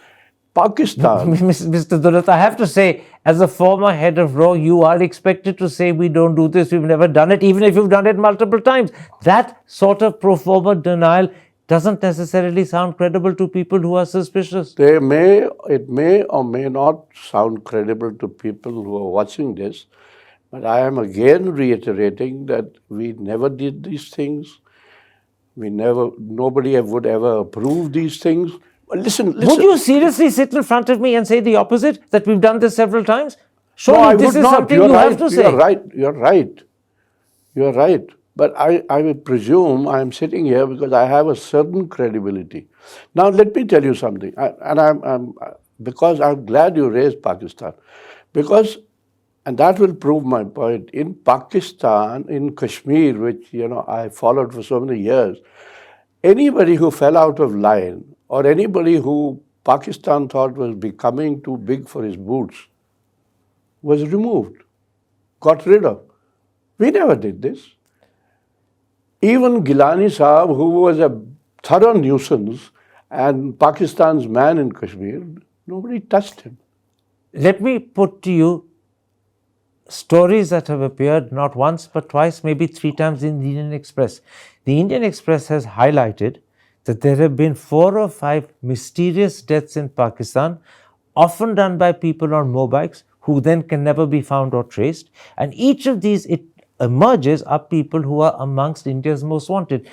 Pakistan... Mr. Dulat, I have to say, as a former head of RAW, you are expected to say we don't do this, we've never done it, even if you've done it multiple times. That sort of pro forma denial doesn't necessarily sound credible to people who are suspicious. It may or may not sound credible to people who are watching this, but I am again reiterating that we never did these things. Nobody would ever approve these things. Listen. Would you seriously sit in front of me and say the opposite, that we've done this several times? Surely this is something you have to say. You're right. But I will presume I'm sitting here because I have a certain credibility. Now, let me tell you something, because I'm glad you raised Pakistan, and that will prove my point. In Pakistan, in Kashmir, which I followed for so many years, anybody who fell out of line or anybody who Pakistan thought was becoming too big for his boots was removed, got rid of. We never did this. Even Gilani Saab, who was a thorough nuisance and Pakistan's man in Kashmir, nobody touched him. Let me put to you stories that have appeared not once but twice, maybe 3 times in the Indian Express. The Indian Express has highlighted that there have been 4 or 5 mysterious deaths in Pakistan, often done by people on motorbikes who then can never be found or traced. And each of these, it emerges, are people who are amongst India's most wanted.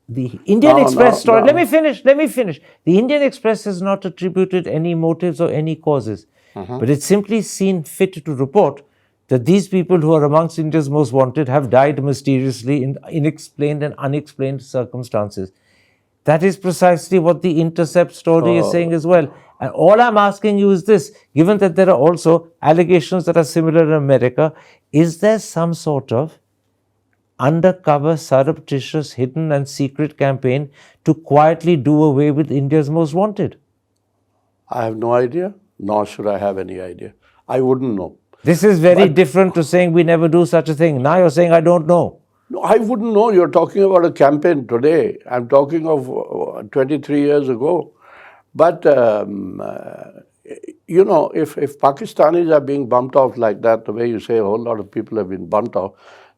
The Indian Express story, let me finish. The Indian Express has not attributed any motives or any causes, but it's simply seen fit to report that these people who are amongst India's most wanted have died mysteriously in unexplained and unexplained circumstances. That is precisely what the Intercept story is saying as well. And all I'm asking you is this, given that there are also allegations that are similar in America, is there some sort of undercover, surreptitious, hidden and secret campaign to quietly do away with India's most wanted? I have no idea, nor should I have any idea. I wouldn't know. This is very different to saying we never do such a thing. Now you're saying I don't know. No, I wouldn't know. You're talking about a campaign today. I'm talking of 23 years ago. But, you know, if Pakistanis are being bumped off like that, the way you say a whole lot of people have been bumped off,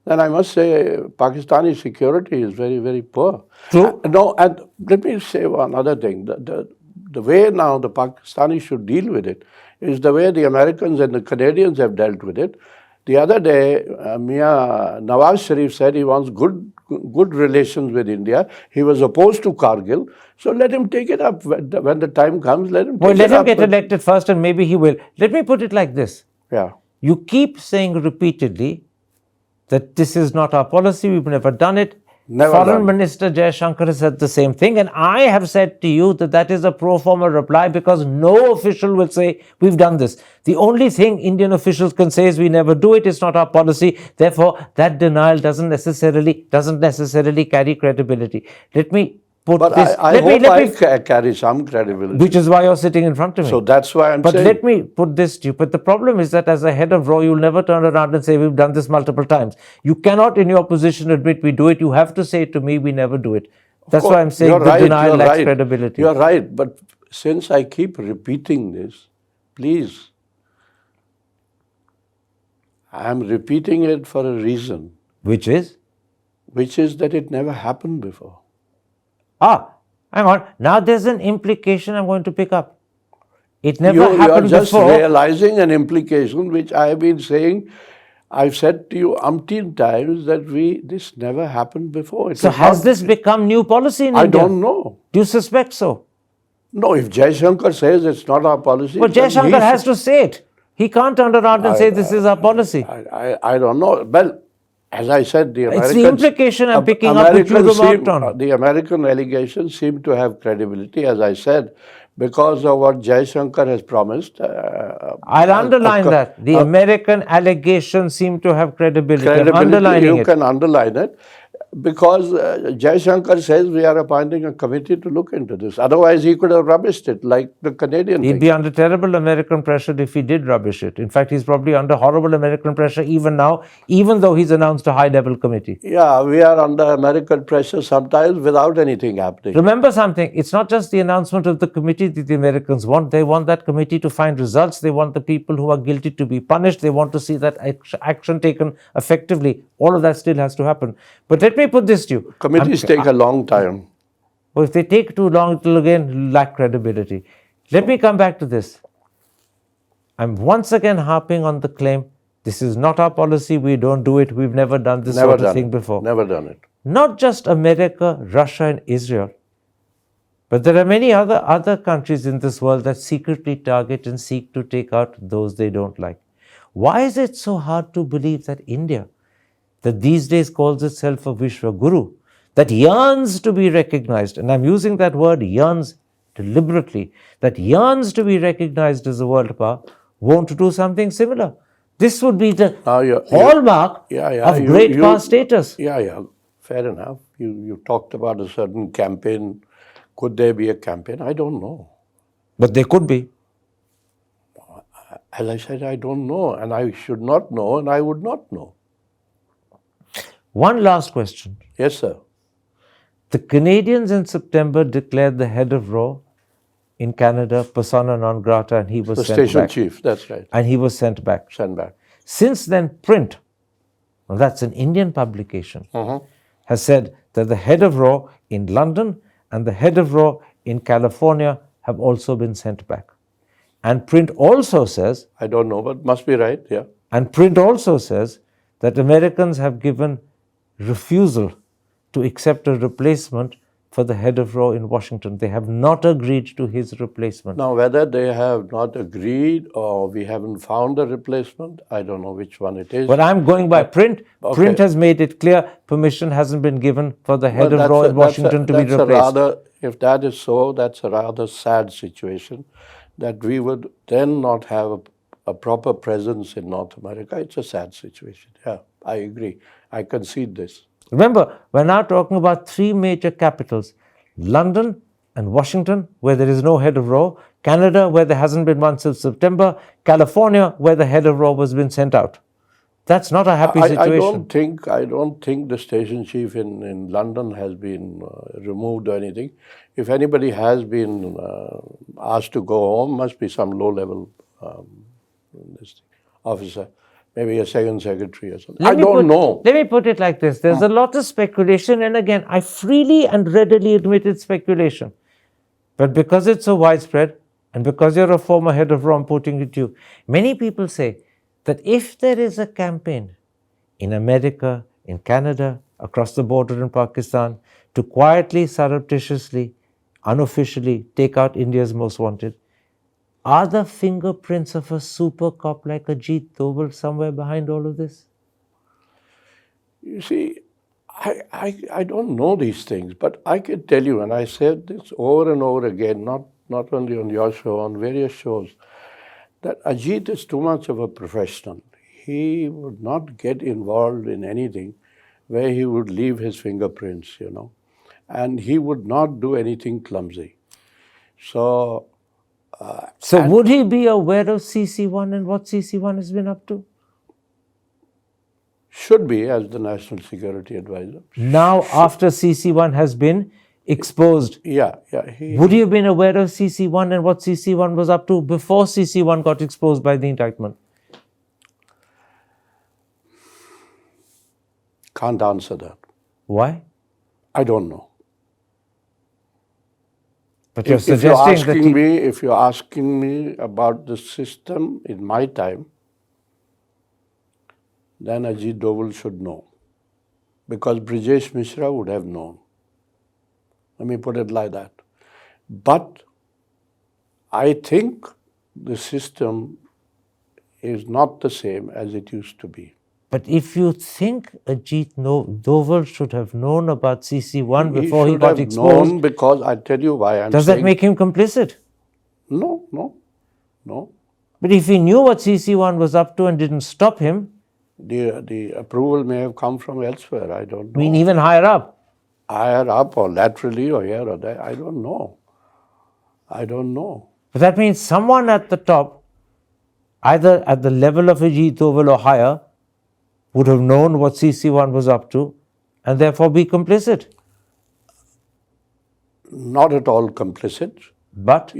then I must say Pakistani security is very, very poor. True. No, and let me say one other thing. The way now the Pakistanis should deal with it is the way the Americans and the Canadians have dealt with it. The other day, Mia Nawaz Sharif said he wants good relations with India. He was opposed to Kargil. So let him take it up when the time comes. Let him take it up. Well, let him get elected first and maybe he will. Let me put it like this. Yeah. You keep saying repeatedly that this is not our policy, we've never done it. Foreign Minister Jaishankar has said the same thing, and I have said to you that that is a pro forma reply because no official will say we've done this. The only thing Indian officials can say is we never do it, it's not our policy. Therefore, that denial doesn't necessarily carry credibility. Let me put this. I hope I carry some credibility. Which is why you're sitting in front of me. So that's why I'm saying. But let me put this to you. But the problem is that as a head of RAW, you'll never turn around and say, we've done this multiple times. You cannot in your position admit we do it. You have to say to me, we never do it. That's why I'm saying the denial lacks credibility. You're right. But since I keep repeating this, please, I'm repeating it for a reason. Which is? Which is that it never happened before. Hang on. Now there's an implication I'm going to pick up. It never happened before. You're just realizing an implication which I have been saying. I've said to you umpteen times that this never happened before. So has this become new policy in India? I don't know. Do you suspect so? No, if Jaishankar says it's not our policy. Well, Jaishankar has to say it. He can't turn around and say this is our policy. I don't know. Well, as I said, the Americans... It's the implication I'm picking up which you remarked on. The American allegations seem to have credibility, as I said, because of what Jaishankar has promised. I'll underline that. The American allegations seem to have credibility. I'm underlining it. You can underline it. Because Jaishankar says we are appointing a committee to look into this. Otherwise, he could have rubbished it like the Canadian thing. He'd be under terrible American pressure if he did rubbish it. In fact, he's probably under horrible American pressure even now, even though he's announced a high-level committee. Yeah, we are under American pressure sometimes without anything happening. Remember something, it's not just the announcement of the committee that the Americans want. They want that committee to find results. They want the people who are guilty to be punished. They want to see that action taken effectively. All of that still has to happen. But let me put this to you. Committees take a long time. Well, if they take too long, it will again lack credibility. Let me come back to this. I'm once again harping on the claim, this is not our policy, we don't do it, we've never done this sort of thing before. Never done it. Not just America, Russia and Israel, but there are many other countries in this world that secretly target and seek to take out those they don't like. Why is it so hard to believe that India, that these days calls itself a Vishwa Guru, that yearns to be recognized, and I'm using that word yearns deliberately, that yearns to be recognized as a world power, won't do something similar? This would be the hallmark of great power status. Yeah, fair enough. You talked about a certain campaign. Could there be a campaign? I don't know. But there could be. As I said, I don't know, and I should not know, and I would not know. One last question. Yes, sir. The Canadians in September declared the head of RAW in Canada persona non grata, and he was sent back. The station chief, that's right. And he was sent back. Sent back. Since then, Print, well, that's an Indian publication, has said that the head of RAW in London and the head of RAW in California have also been sent back. And print also says, I don't know, but must be right, yeah. and print also says that Americans have given refusal to accept a replacement for the head of RAW in Washington. They have not agreed to his replacement. Now, whether they have not agreed or we haven't found a replacement, I don't know which one it is. But I'm going by print. Okay. Print has made it clear permission hasn't been given for the head of RAW in Washington to be replaced. If that is so, that's a rather sad situation, that we would then not have a proper presence in North America. It's a sad situation. Yeah, I agree. I concede this. Remember, we're now talking about three major capitals: London and Washington, where there is no head of RAW; Canada, where there hasn't been one since September; California, where the head of RAW has been sent out. That's not a happy situation. I don't think the station chief in London has been removed or anything. If anybody has been asked to go home, must be some low-level officer, maybe a second secretary or something. I don't know. Let me put it like this. There's a lot of speculation, and again, I freely and readily admit it's speculation. But because it's so widespread, and because you're a former head of RAW, I'm putting it to you. Many people say that if there is a campaign in America, in Canada, across the border in Pakistan, to quietly, surreptitiously, unofficially take out India's most wanted, are the fingerprints of a super cop like Ajit Doval somewhere behind all of this? You see, I don't know these things, but I can tell you, and I said this over and over again, not only on your show, on various shows, that Ajit is too much of a professional. He would not get involved in anything where he would leave his fingerprints, and he would not do anything clumsy. So would he be aware of CC-1 and what CC-1 has been up to? Should be, as the National Security Advisor. Now, after CC-1 has been exposed, yeah. Would he have been aware of CC-1 and what CC-1 was up to before CC-1 got exposed by the indictment? Can't answer that. Why? I don't know. But you're If you're asking me about the system in my time, then Ajit Doval should know, because Brijesh Mishra would have known. Let me put it like that. But I think the system is not the same as it used to be. But if you think Ajit Doval should have known about CC-1 before he got exposed, he should have known, because I'll tell you why I'm does that make him complicit? No. But if he knew what CC-1 was up to and didn't stop him, the approval may have come from elsewhere. I don't know. I mean, even higher up. Higher up or laterally or here or there. I don't know. But that means someone at the top, either at the level of Ajit Doval or higher, would have known what CC-1 was up to and therefore be complicit. Not at all complicit. But?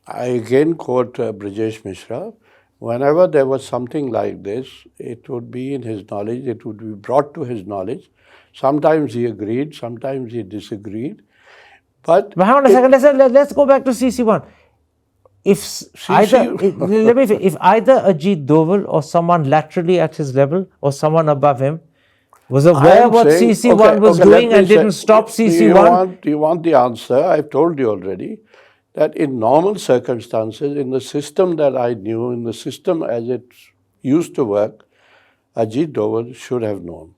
I again quote Brijesh Mishra. Whenever there was something like this, it would be in his knowledge, it would be brought to his knowledge. Sometimes he agreed, sometimes disagreed. But hang on a second, let's go back to CC-1. If either Ajit Doval or someone laterally at his level or someone above him was aware what CC-1 was doing and didn't stop CC-1. Do you want the answer? I've told you already that in normal circumstances, in the system that I knew, in the system as it used to work, Ajit Doval should have known.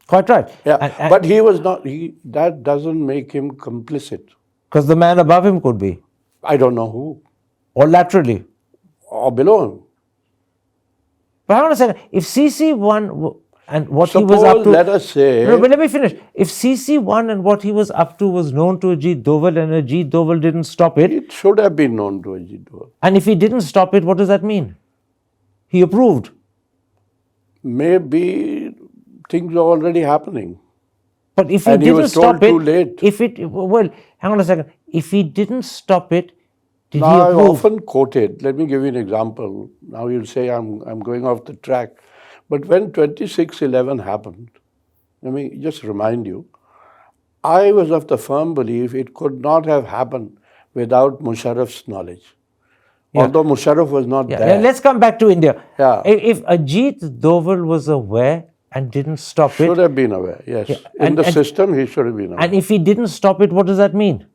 Quite right. Yeah, but he was not. That doesn't make him complicit. Because the man above him could be. I don't know who. Or laterally. Or below him. But hang on a second. If CC-1 and what he was up to... let us say... No, but let me finish. If CC-1 and what he was up to was known to Ajit Doval and Ajit Doval didn't stop it... It should have been known to Ajit Doval. And if he didn't stop it, what does that mean? He approved. Maybe things are already happening. But if he didn't stop it... too late. Hang on a second. If he didn't stop it, did he approve? approve? I've often quoted, let me give you an example. Now you'll say I'm going off the track. But when 26/11 happened, let me just remind you, I was of the firm belief it could not have happened without Musharraf's knowledge. although Musharraf was not Yeah, there. let's come back to India. Yeah. If Ajit Doval was aware and didn't stop Should it, have been aware, yes. In the system, he should have been aware. and if he didn't stop it, what does that mean?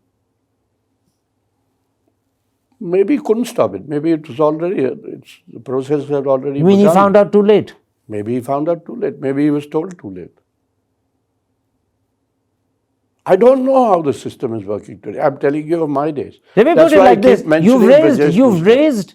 Maybe he couldn't stop it. Maybe it was already, the process had already You mean begun. he found out too late? Maybe he found out too late. Maybe he was told too late. I don't know how the system is working today. I'm telling you of my days. Let me That's put it why I like this. keep mentioning Brajesh You've Krishna. raised,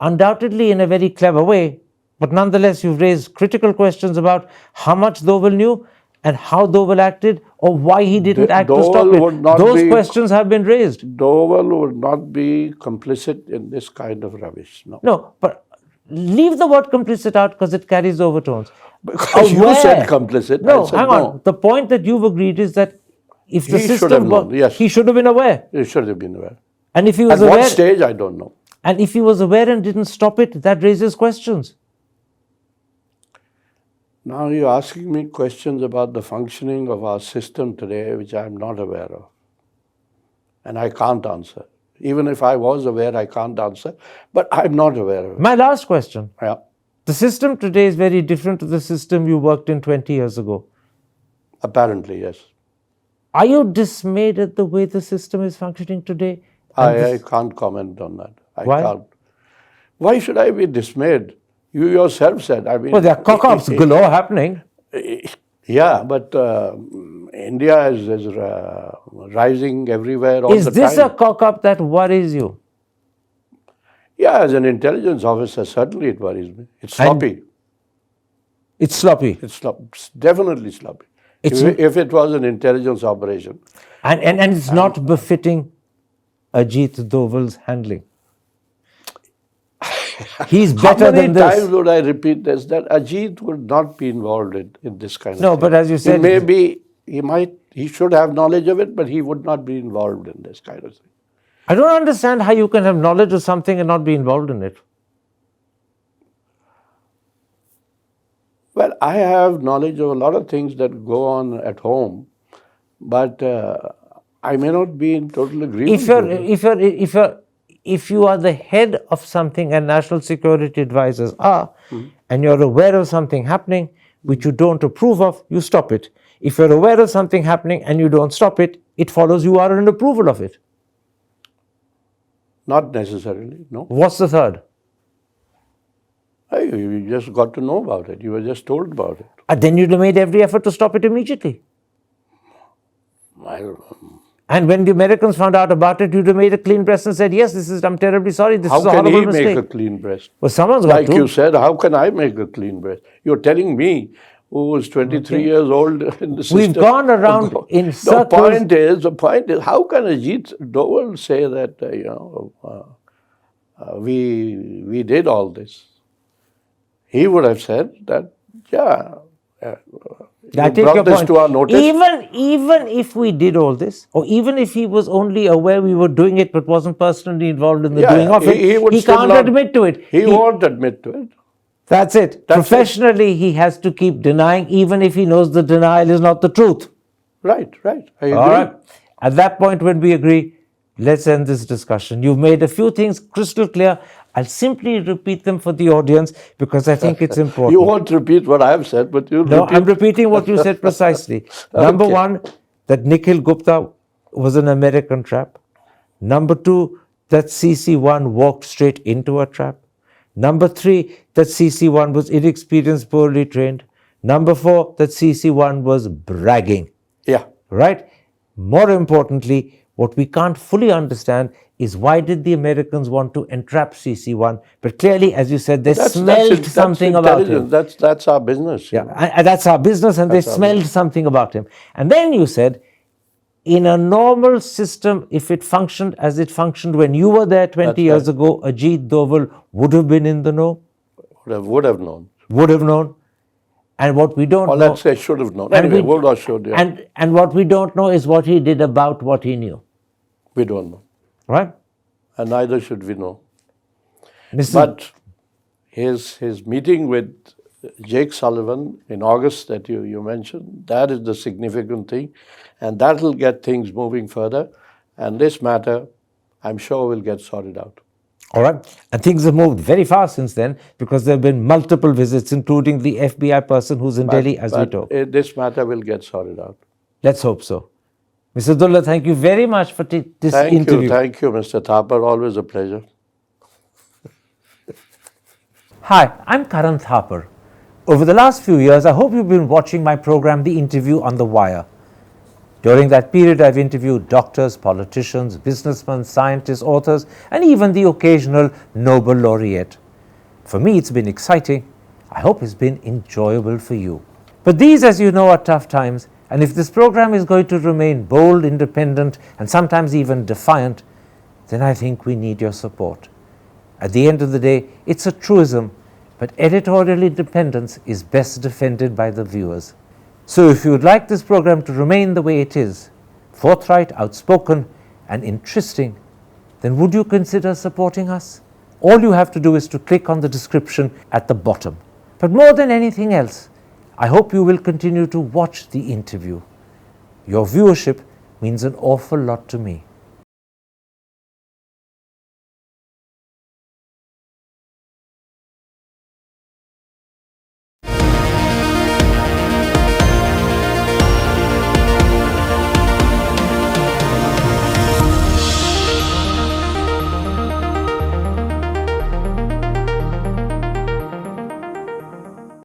undoubtedly in a very clever way, but nonetheless you've raised critical questions about how much Doval knew and how Doval acted or why he didn't act to stop Doval would it. not Those be- questions have been raised. Doval would not be complicit in this kind of rubbish. No. No, but leave the word complicit out because it carries overtones. Because you Aware. said complicit. No, I said hang on. The point that you've agreed is that if the He should system have known, worked, yes. he should have been aware. He should have been aware. And if he At was what aware, stage, I don't know. and if he was aware and didn't stop it, that raises questions. Now you're asking me questions about the functioning of our system today, which I'm not aware of. And I can't answer. Even if I was aware, I can't answer. But I'm not aware of it. My last question. Yeah. The system today is very different to the system you worked in 20 years ago. Apparently, yes. Are you dismayed at the way the system is functioning today? I can't comment on that. I Why? can't. Why should I be dismayed? You yourself said. I mean, Well, there are cock-ups galore happening. Yeah, but India is rising everywhere all Is the this time. a cock-up that worries you? Yeah, as an intelligence officer, certainly it worries me. It's And- sloppy. It's sloppy. It's definitely sloppy. If it was an intelligence operation. And it's not befitting Ajit Doval's handling. He's better How many than this. times would I repeat this? That Ajit would not be involved in this kind of No, thing. but as you said- he should have knowledge of it, but he would not be involved in this kind of thing. I don't understand how you can have knowledge of something and not be involved in it. Well, I have knowledge of a lot of things that go on at home, but I may not be in total agreement. If you are the head of something and national security advisors are, and you're aware of something happening which you don't approve of, you stop it. If you're aware of something happening and you don't stop it, it follows you are in approval of it. Not necessarily, no. What's the third? You just got to know about it. You were just told about it. And then you'd have made every effort to stop it immediately. I don't know. And when the Americans found out about it, you'd have made a clean breast and said, yes, I'm terribly sorry, this How is a can horrible he mistake. make a clean breast? Well, someone's got Like to. you said, how can I make a clean breast? You're telling me, who was 23 years old in the system. We've gone around in circles. The point is, how can Ajit Doval say that, we did all this? He would have said that, I you take brought your this point. to our notice. Even if we did all this, or even if he was only aware we were doing it but wasn't personally involved in the doing of it, would he still can't not- admit to it. He won't admit to it. That's it. That's Professionally, he has to keep denying, even if he knows the denial is not the truth. Right. I agree. All right. At that point, when we agree, let's end this discussion. You've made a few things crystal clear. I'll simply repeat them for the audience because I think it's important. You won't repeat what I've said, but you'll No, repeat. I'm repeating what you said precisely. Number Okay. one, that Nikhil Gupta was an American trap. Number two, that CC-1 walked straight into a trap. Number three, that CC-1 was inexperienced, poorly trained. Number four, that CC-1 was bragging. Yeah. Right? More importantly, what we can't fully understand is why did the Americans want to entrap CC-1? But clearly, as you said, they smelled something about him. intelligence. That's our business. you know. And that's our business, and they smelled something about him. And then you said, in a normal system, if it functioned as it functioned when you were there 20 years ago, Ajit Doval would have been in the know, Would have known. would have known. And what we don't Or know... let's say should have known. and Anyway, we- would or should. Yeah. And what we don't know is what he did about what he knew. We don't know. Right? And neither should we know. Mr. But his meeting with Jake Sullivan in August that you mentioned, that is the significant thing. And that will get things moving further. And this matter, I'm sure, will get sorted out. All right. And things have moved very fast since then because there have been multiple visits, including the FBI person who's in Delhi, as we talk. This matter will get sorted out. Let's hope so. Mr. Dulat, thank you very much for this interview. Thank you, Mr. Thapar. Always a pleasure. Hi, I'm Karan Thapar. Over the last few years, I hope you've been watching my program, The Interview on the Wire. During that period, I've interviewed doctors, politicians, businessmen, scientists, authors, and even the occasional Nobel laureate. For me, it's been exciting. I hope it's been enjoyable for you. But these, as you know, are tough times, and if this program is going to remain bold, independent, and sometimes even defiant, then I think we need your support. At the end of the day, it's a truism, but editorial independence is best defended by the viewers. So if you would like this program to remain the way it is, forthright, outspoken, and interesting, then would you consider supporting us? All you have to do is to click on the description at the bottom. But more than anything else, I hope you will continue to watch the interview. Your viewership means an awful lot to me.